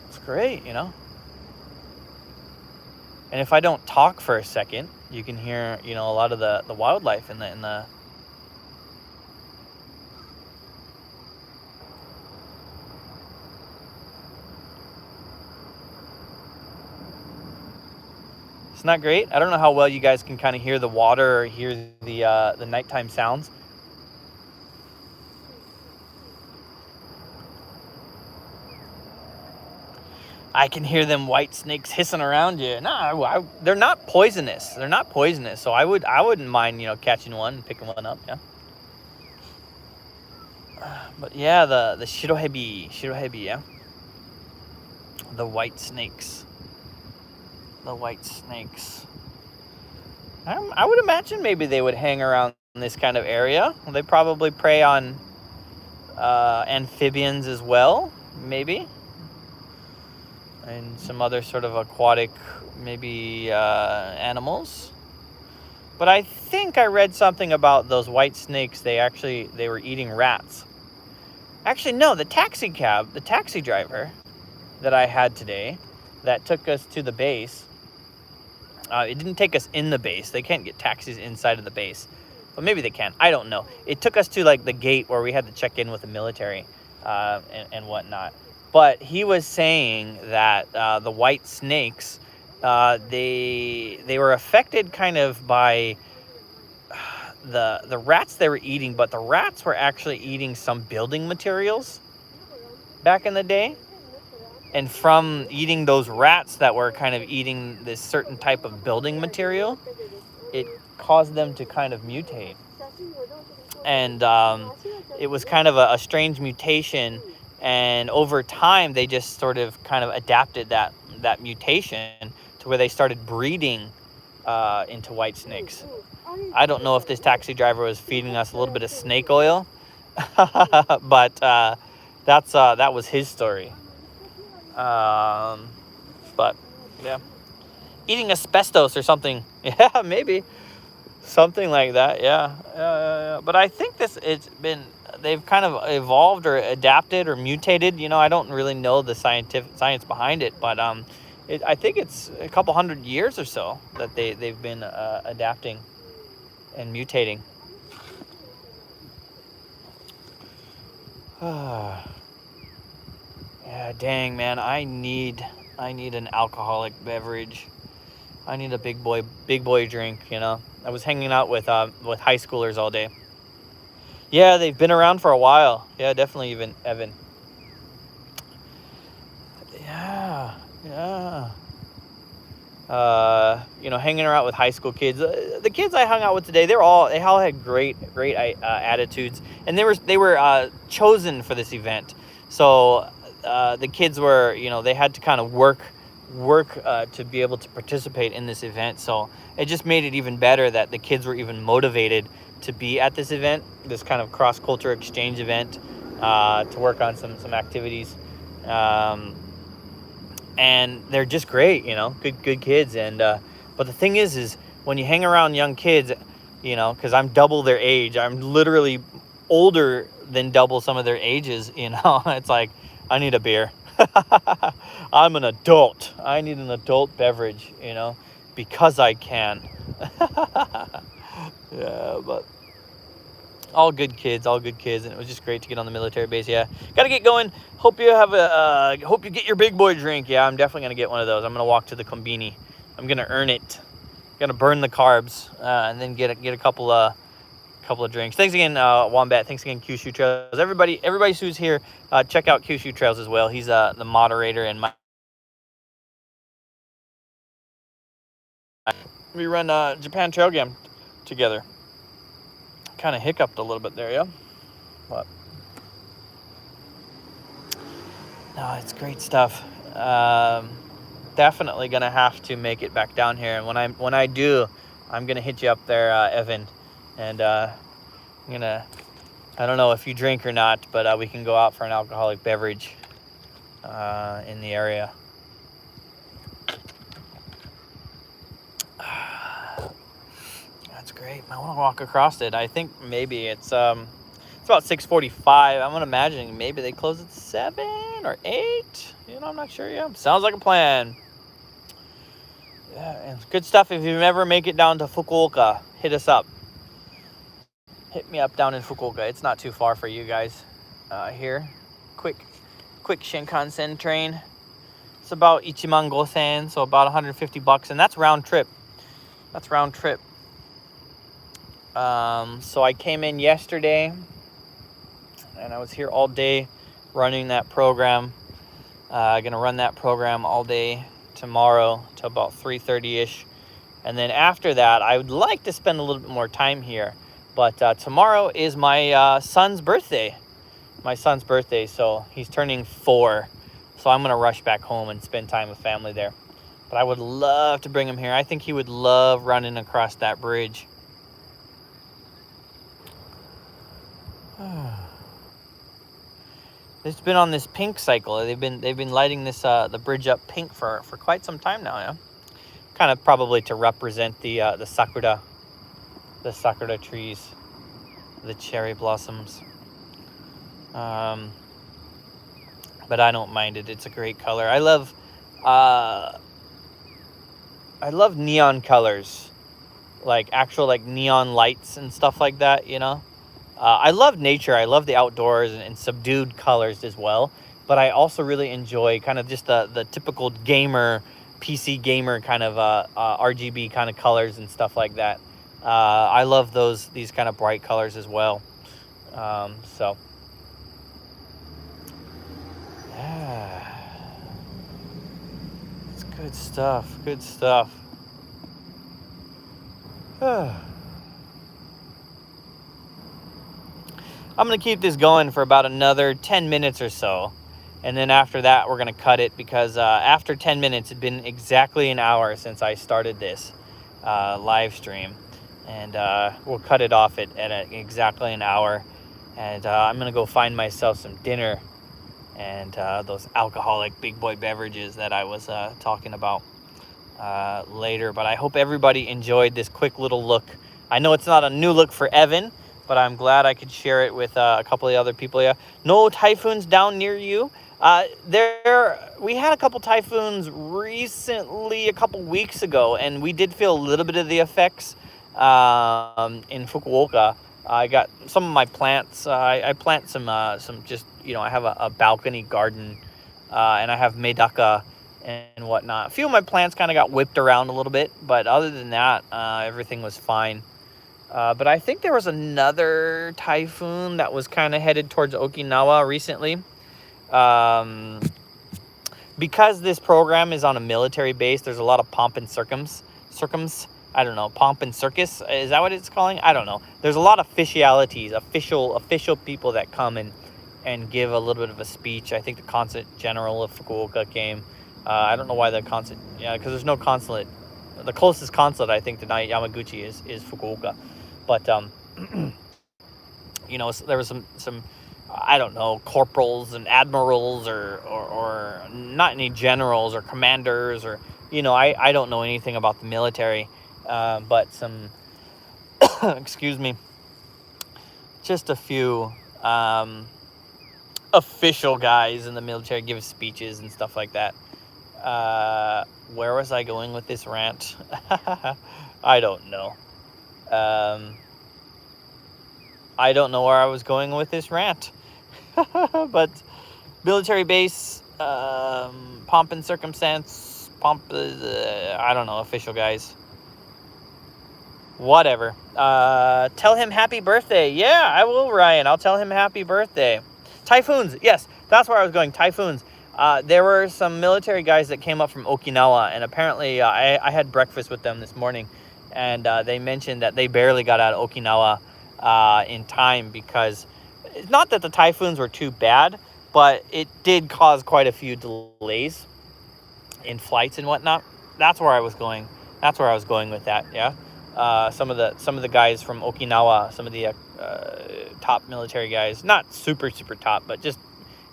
It's great, you know? And if I don't talk for a second, you can hear, you know, a lot of the wildlife in the It's not great. I don't know how well you guys can kind of hear the water or hear the nighttime sounds. I can hear them white snakes hissing around you. No, they're not poisonous. So I wouldn't mind, you know, catching one and picking one up. Yeah. But yeah, the shirohebi, yeah. The white snakes. I would imagine maybe they would hang around this kind of area. They probably prey on amphibians as well, maybe. And some other sort of aquatic, maybe animals. But I think I read something about those white snakes. They were eating rats. Actually, no, the taxi driver that I had today that took us to the base. It didn't take us in the base. They can't get taxis inside of the base. But maybe they can. I don't know. It took us to like the gate where we had to check in with the military. and whatnot. But he was saying that the white snakes, they were affected kind of by the rats they were eating, but the rats were actually eating some building materials back in the day. And from eating those rats that were kind of eating this certain type of building material, it caused them to kind of mutate. And it was kind of a strange mutation. And over time, they just sort of kind of adapted that mutation to where they started breeding into white snakes. I don't know if this taxi driver was feeding us a little bit of snake oil, but that was his story. But yeah, eating asbestos or something. Yeah, maybe something like that. Yeah. But I think they've kind of evolved or adapted or mutated. I don't really know the science behind it, but I think it's a couple hundred years or so that they've been adapting and mutating. Yeah, dang man, I need an alcoholic beverage. I need a big boy drink. I was hanging out with high schoolers all day. Yeah, they've been around for a while. Yeah, definitely, even Evan. Yeah. Hanging around with high school kids. The kids I hung out with today, they all had great attitudes, and they were chosen for this event. So the kids were, they had to kind of work to be able to participate in this event. So it just made it even better that the kids were even motivated to be at this event, this kind of cross-culture exchange event, to work on some activities. And they're just great, good kids. And but the thing is when you hang around young kids, because I'm double their age, I'm literally older than double some of their ages. It's like, I need a beer. I'm an adult. I need an adult beverage, because I can. Yeah, but all good kids, and it was just great to get on the military base. Yeah, gotta get going. Hope you get your big boy drink. Yeah, I'm definitely gonna get one of those. I'm gonna walk to the Combini. I'm gonna earn it. Gonna burn the carbs, and then get a couple of drinks. Thanks again, Wombat. Thanks again, Kyushu Trails. Everybody who's here, check out Kyushu Trails as well. He's the moderator, and we run Japan Trail Game together. Kind of hiccuped a little bit there, yeah. What? No, it's great stuff. Definitely gonna have to make it back down here, and when I do, I'm gonna hit you up there, Evan, and I'm gonna. I don't know if you drink or not, but we can go out for an alcoholic beverage in the area. That's great. I want to walk across it. I think maybe it's about 6:45. I'm imagining maybe they close at 7 or 8. I'm not sure. Yeah, sounds like a plan. Yeah, and good stuff. If you ever make it down to Fukuoka, hit us up. Hit me up down in Fukuoka. It's not too far for you guys here. Quick Shinkansen train. It's about 1,500, so about $150, and that's round trip. So I came in yesterday, and I was here all day running that program. Gonna run that program all day tomorrow to about 3:30ish, and then after that, I would like to spend a little bit more time here. But tomorrow is my son's birthday. So he's turning 4. So I'm gonna rush back home and spend time with family there. But I would love to bring him here. I think he would love running across that bridge. It's been on this pink cycle. They've been lighting this the bridge up pink for quite some time now. Yeah, kind of probably to represent the sakura trees, the cherry blossoms. But I don't mind it. It's a great color. I love neon colors, like actual neon lights and stuff like that. I love nature. I love the outdoors and subdued colors as well. But I also really enjoy kind of just the typical gamer, PC gamer kind of RGB kind of colors and stuff like that. I love these kind of bright colors as well. So yeah, it's good stuff. Good stuff. I'm going to keep this going for about another 10 minutes or so. And then after that, we're going to cut it because after 10 minutes, it's been exactly an hour since I started this live stream. And we'll cut it off at exactly an hour. And I'm going to go find myself some dinner and those alcoholic big boy beverages that I was talking about later. But I hope everybody enjoyed this quick little look. I know it's not a new look for Evan, but I'm glad I could share it with a couple of other people. Yeah, no typhoons down near you. We had a couple typhoons recently, a couple weeks ago, and we did feel a little bit of the effects in Fukuoka. I got some of my plants. I plant some just, I have a balcony garden, and I have medaka and whatnot. A few of my plants kind of got whipped around a little bit, but other than that, everything was fine. But I think there was another typhoon that was kind of headed towards Okinawa recently. Because this program is on a military base, there's a lot of pomp and I don't know, pomp and circus. Is that what it's calling? I don't know. There's a lot of official people that come and give a little bit of a speech. I think the consulate general of Fukuoka came. I don't know why because there's no consulate. The closest consulate, I think, to Yamaguchi is Fukuoka. But there was some I don't know, corporals and admirals or not any generals or commanders or I don't know anything about the military, but some excuse me, just a few official guys in the military give speeches and stuff like that. Where was I going with this rant? I don't know. I don't know where I was going with this rant. But military base, pomp and circumstance, I don't know, official guys. Whatever. Tell him happy birthday. Yeah, I will, Ryan. I'll tell him happy birthday. Typhoons. Yes, that's where I was going. Typhoons. There were some military guys that came up from Okinawa, and apparently I had breakfast with them this morning, and they mentioned that they barely got out of Okinawa in time because it's not that the typhoons were too bad, but it did cause quite a few delays in flights and whatnot. That's where I was going. That's where I was going with that. Yeah. Some of the guys from Okinawa, some of the top military guys, not super top, but just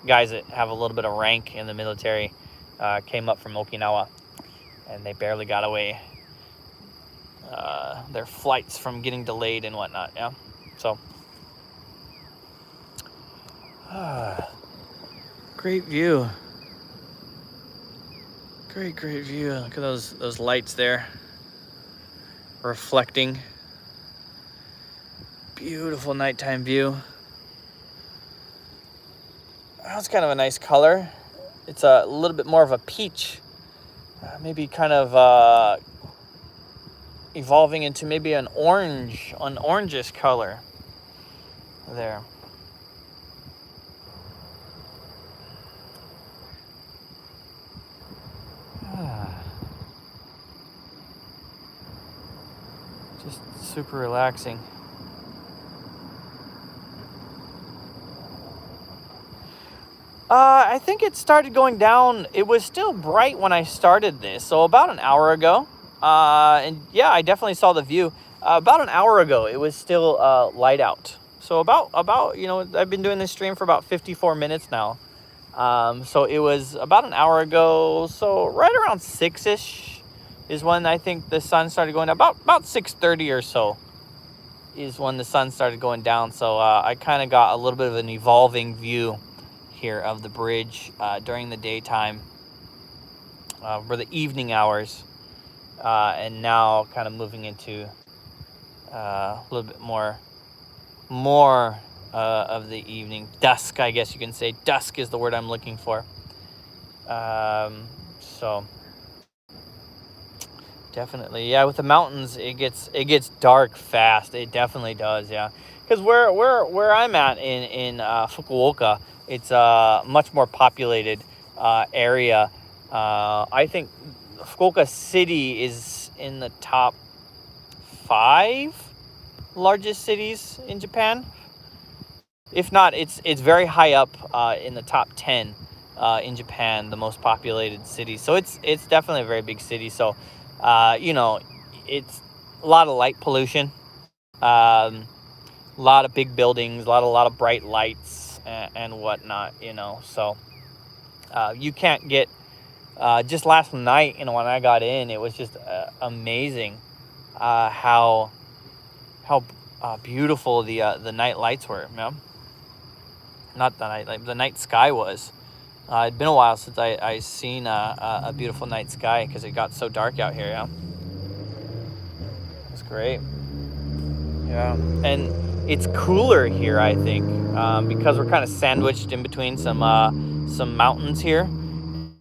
guys that have a little bit of rank in the military, came up from Okinawa, and they barely got away. Their flights from getting delayed and whatnot. Yeah. So. Great view. Great view. Look at those lights there reflecting. Beautiful nighttime view. That's kind of a nice color. It's a little bit more of a peach. Maybe kind of evolving into maybe an orangish color there. Just super relaxing. I think it started going down. It was still bright when I started this, so about an hour ago. And yeah, I definitely saw the view. About an hour ago, it was still light out. So about I've been doing this stream for about 54 minutes now. So it was about an hour ago. So right around 6-ish is when I think the sun started going down. About 6:30 or so is when the sun started going down. So I kind of got a little bit of an evolving view here of the bridge during the daytime, for the evening hours, and now kind of moving into a little bit more more of the evening. Dusk, I guess you can say. Dusk is the word I'm looking for. So definitely, yeah. With the mountains, it gets dark fast. It definitely does, yeah. Because where I'm at in Fukuoka, it's a much more populated area. I think Fukuoka City is in the top 5 largest cities in Japan. If not, it's very high up in the top 10 in Japan, the most populated city. So it's definitely a very big city. So, you know, it's a lot of light pollution, a lot of big buildings, a lot of bright lights and whatnot. So you can't get. Just last night, when I got in, it was just amazing how beautiful the night lights were. Not the night, like the night sky was. It'd been a while since I seen a beautiful night sky because it got so dark out here. Yeah, it's great. Yeah, and it's cooler here, I think, because we're kind of sandwiched in between some mountains here,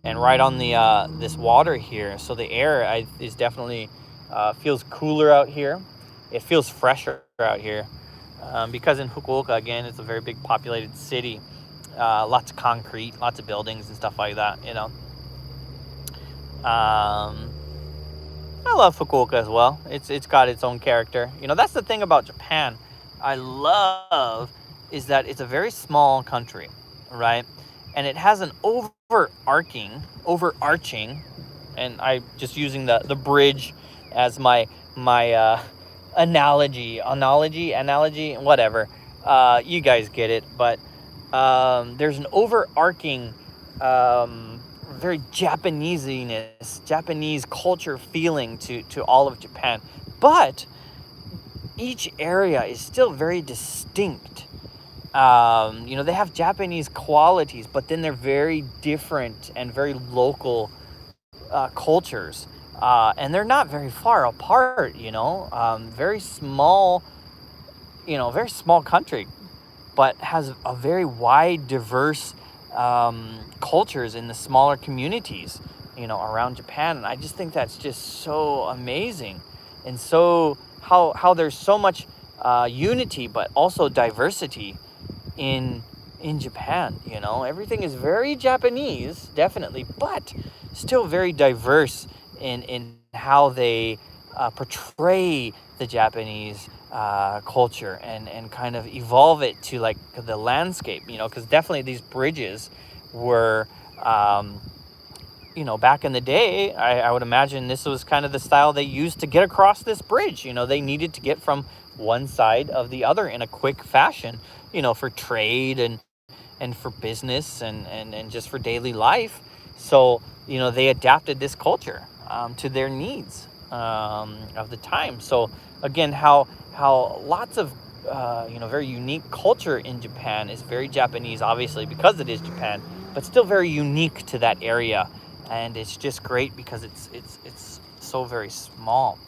and right on the this water here. So the air is definitely feels cooler out here. It feels fresher out here because in Fukuoka, again, it's a very big populated city. Lots of concrete, lots of buildings and stuff like that. I love Fukuoka as well. It's got its own character. That's the thing about Japan. I love is that it's a very small country, right? And it has an overarching, and I just using the bridge as my analogy, whatever. You guys get it, but there's an overarching, very Japanese culture feeling to all of Japan, but each area is still very distinct. They have Japanese qualities, but then they're very different and very local cultures, and they're not very far apart. Very small country, but has a very wide, diverse cultures in the smaller communities, around Japan. And I just think that's just so amazing. And so how there's so much unity, but also diversity in Japan. Everything is very Japanese, definitely, but still very diverse in how they portray the Japanese culture and kind of evolve it to like the landscape, because definitely these bridges were, back in the day, I would imagine this was kind of the style they used to get across this bridge. They needed to get from one side of the other in a quick fashion, for trade and for business and just for daily life. So, they adapted this culture to their needs of the time. So again, how lots of very unique culture in Japan is very Japanese, obviously, because it is Japan, but still very unique to that area. And it's just great because it's so very small.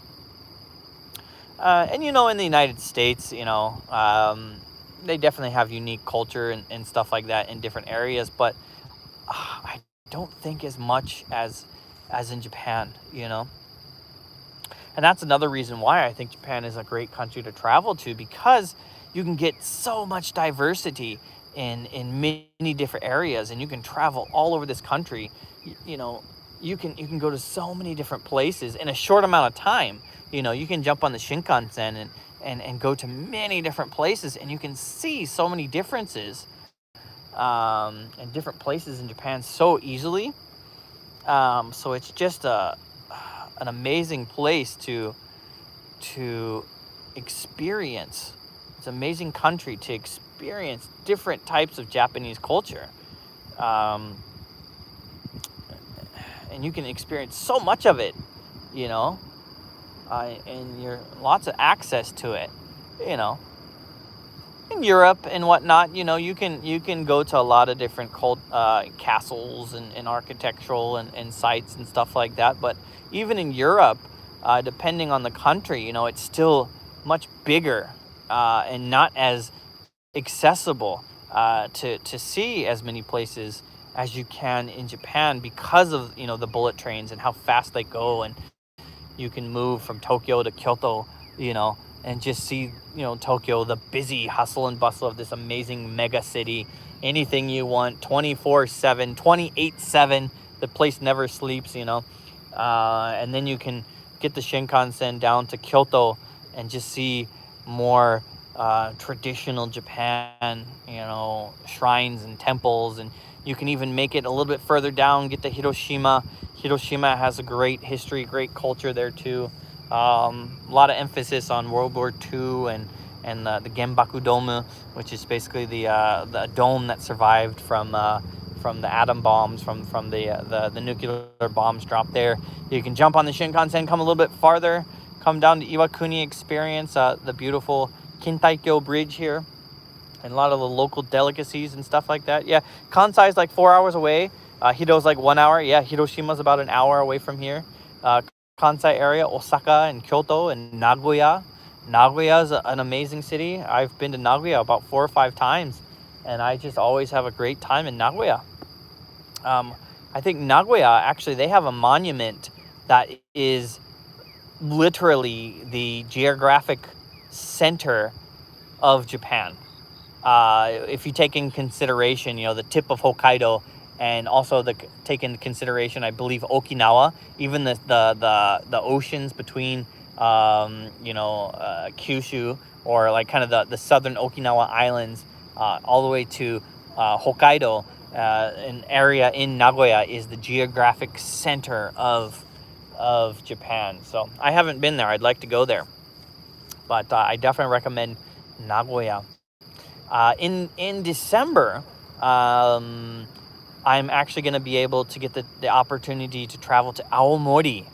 And in the United States, they definitely have unique culture and stuff like that in different areas, but I don't think as much as in Japan. And that's another reason why I think Japan is a great country to travel to, because you can get so much diversity in many different areas, and you can travel all over this country. You can go to so many different places in a short amount of time. You can jump on the Shinkansen and go to many different places, and you can see so many differences in different places in Japan so easily. So it's just an amazing place to experience. It's an amazing country to experience different types of Japanese culture. And you can experience so much of it, and you're lots of access to it, in Europe and whatnot. You can go to a lot of different castles and architectural and sites and stuff like that. But even in Europe, depending on the country, it's still much bigger and not as accessible to see as many places as you can in Japan because of the bullet trains and how fast they go, and you can move from Tokyo to Kyoto, and just see Tokyo, the busy hustle and bustle of this amazing mega city. Anything you want, 24/7, 28/7. The place never sleeps, and then you can get the Shinkansen down to Kyoto and just see more traditional Japan, shrines and temples. And you can even make it a little bit further down, get to Hiroshima. Hiroshima has a great history, great culture there too. A lot of emphasis on World War II and the Genbaku Dome, which is basically the dome that survived from the atom bombs, from the nuclear bombs dropped there. You can jump on the Shinkansen, come a little bit farther, come down to Iwakuni, experience the beautiful Kintaikyo Bridge here, and a lot of the local delicacies and stuff like that. Yeah, Kansai is like 4 hours away. Hito's like 1 hour. Yeah, Hiroshima's about an hour away from here. Kansai area, Osaka and Kyoto and Nagoya. Nagoya is an amazing city. I've been to Nagoya about 4 or 5 times, and I just always have a great time in Nagoya. I think Nagoya, actually, they have a monument that is literally the geographic center of Japan. If you take in consideration, the tip of Hokkaido, and also take into consideration, I believe, Okinawa, even the oceans between, Kyushu, or like kind of the southern Okinawa islands, all the way to Hokkaido, an area in Nagoya is the geographic center of Japan. So I haven't been there. I'd like to go there, but I definitely recommend Nagoya. In December, I'm actually going to be able to get the opportunity to travel to Aomori,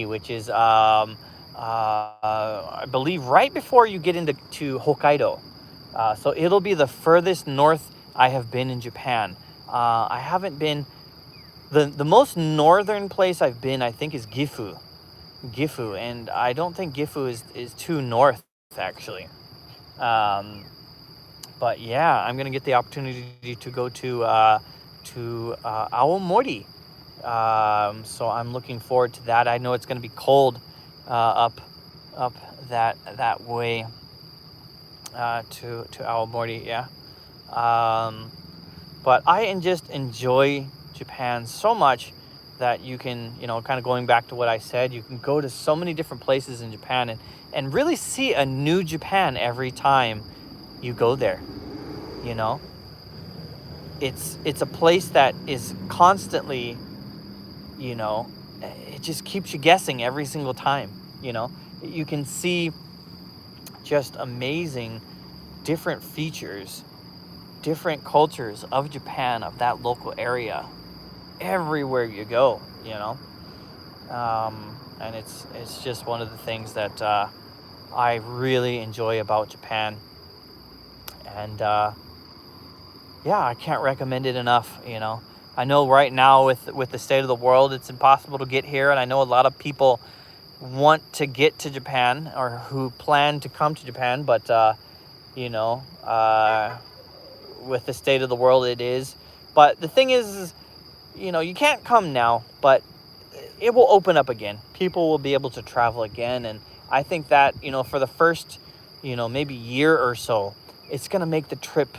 which is, I believe, right before you get into Hokkaido. So it'll be the furthest north I have been in Japan. I haven't been, the most northern place I've been, I think, is Gifu, and I don't think Gifu is too north, actually. But yeah, I'm gonna get the opportunity to go to Aomori. So I'm looking forward to that. I know it's gonna be cold up that way to Aomori. Yeah. But I just enjoy Japan so much that you can, kind of going back to what I said, you can go to so many different places in Japan and really see a new Japan every time you go there. It's a place that is constantly, it just keeps you guessing every single time. You can see just amazing different features, different cultures of Japan, of that local area, everywhere you go. And it's just one of the things that I really enjoy about Japan. And yeah, I can't recommend it enough. I know right now with the state of the world, it's impossible to get here, and I know a lot of people want to get to Japan or who plan to come to Japan, but with the state of the world, it is. But the thing is, you can't come now, but it will open up again. People will be able to travel again, and I think that for the first maybe year or so, it's gonna make the trip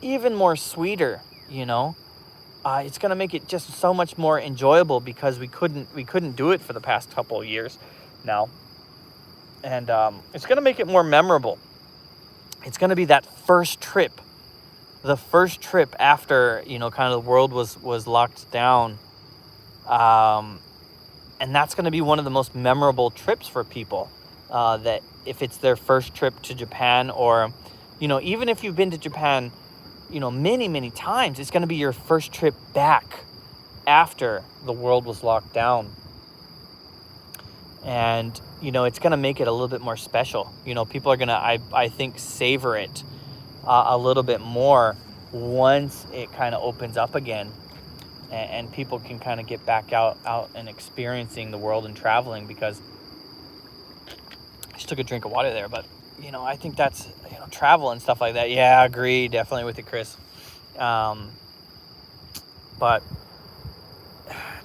even more sweeter. It's gonna make it just so much more enjoyable because we couldn't do it for the past couple of years now, and it's gonna make it more memorable. It's gonna be that first trip, the first trip after kind of the world was locked down, and that's gonna be one of the most memorable trips for people. That if it's their first trip to Japan, or even if you've been to Japan many times, it's going to be your first trip back after the world was locked down. And it's going to make it a little bit more special. People are going to, I think, savor it a little bit more once it kind of opens up again, and people can kind of get back out and experiencing the world and traveling. Because I just took a drink of water there, but I think that's, travel and stuff like that. Yeah, I agree definitely with you, Chris. But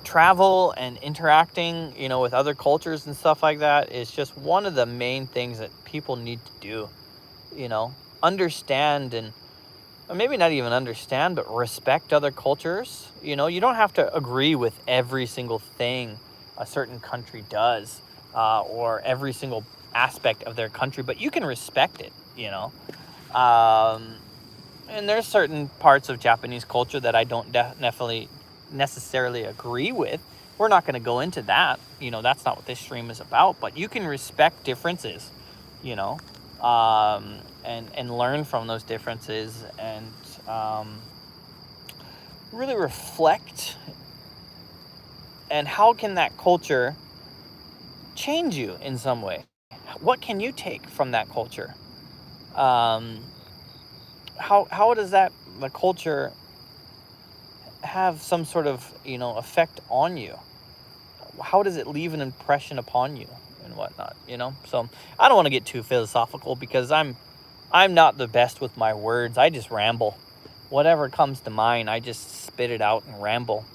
travel and interacting, with other cultures and stuff like that is just one of the main things that people need to do, understand, and maybe not even understand, but respect other cultures. You don't have to agree with every single thing a certain country does, or every single aspect of their country, but you can respect it, and there's certain parts of Japanese culture that I don't necessarily agree with. We're not going to go into that. That's not what this stream is about. But you can respect differences, and learn from those differences, and really reflect. And how can that culture change you in some way? What can you take from that culture? How does the culture have some sort of effect on you? How does it leave an impression upon you and whatnot? So I don't want to get too philosophical, because I'm not the best with my words. I just ramble. Whatever comes to mind, I just spit it out and ramble.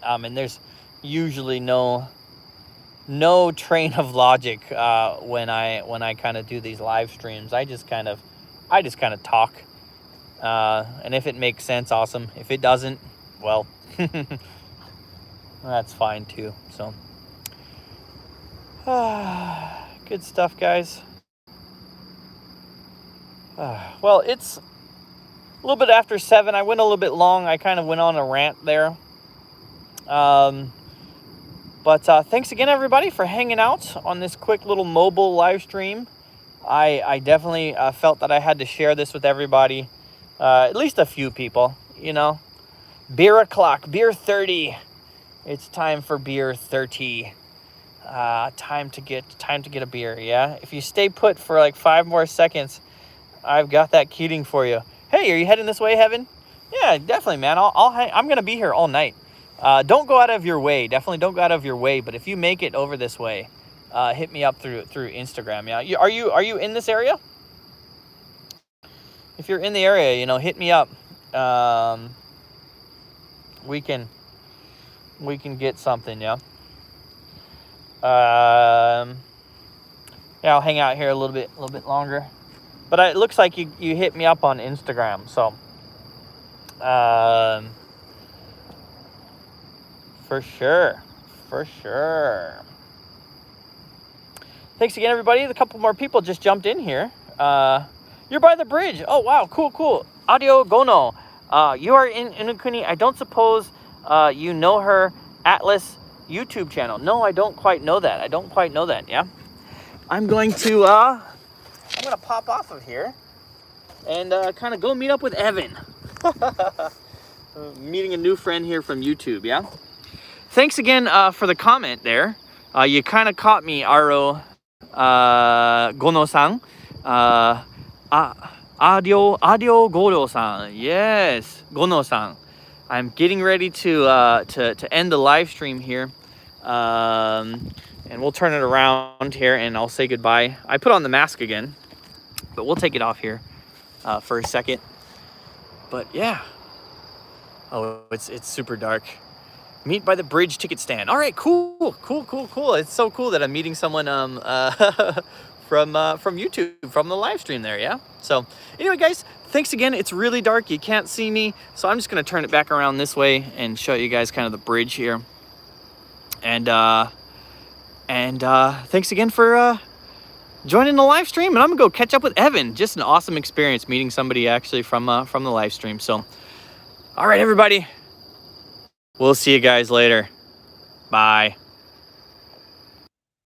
And there's usually no train of logic when I kind of do these live streams. I just kind of talk, and if it makes sense, awesome. If it doesn't, well, that's fine too. So good stuff, guys. Well, it's a little bit after 7. I went a little bit long. I kind of went on a rant there. But thanks again, everybody, for hanging out on this quick little mobile live stream. I definitely felt that I had to share this with everybody, at least a few people. Beer o'clock, beer 30. It's time for beer 30. Time to get a beer. Yeah. If you stay put for like 5 more seconds, I've got that Keating for you. Hey, are you heading this way, Heaven? Yeah, definitely, man. I'm gonna be here all night. Don't go out of your way. Definitely don't go out of your way. But if you make it over this way, hit me up through Instagram. Yeah. Are you in this area? If you're in the area, hit me up. We can get something. Yeah. Yeah, I'll hang out here a little bit longer. But it looks like you hit me up on Instagram. So, for sure. Thanks again, everybody. A couple more people just jumped in here. You're by the bridge. Oh, wow. Cool. Audio Gono. You are in Iwakuni. I don't suppose you know her Atlas YouTube channel. No, I don't quite know that. Yeah. I'm going to pop off of here and kind of go meet up with Evan. Meeting a new friend here from YouTube. Yeah. Thanks again for the comment there. You kind of caught me, Aro Gono-san. Audio Gono-san. Yes, Gono-san. I'm getting ready to end the live stream here. And we'll turn it around here and I'll say goodbye. I put on the mask again, but we'll take it off here for a second. But yeah. Oh, it's super dark. Meet by the bridge ticket stand. All right, cool. It's so cool that I'm meeting someone from YouTube, from the live stream there, yeah? So anyway, guys, thanks again. It's really dark. You can't see me. So I'm just going to turn it back around this way and show you guys kind of the bridge here. And thanks again for joining the live stream. And I'm going to go catch up with Evan. Just an awesome experience meeting somebody actually from the live stream. So, all right, everybody. We'll see you guys later. Bye.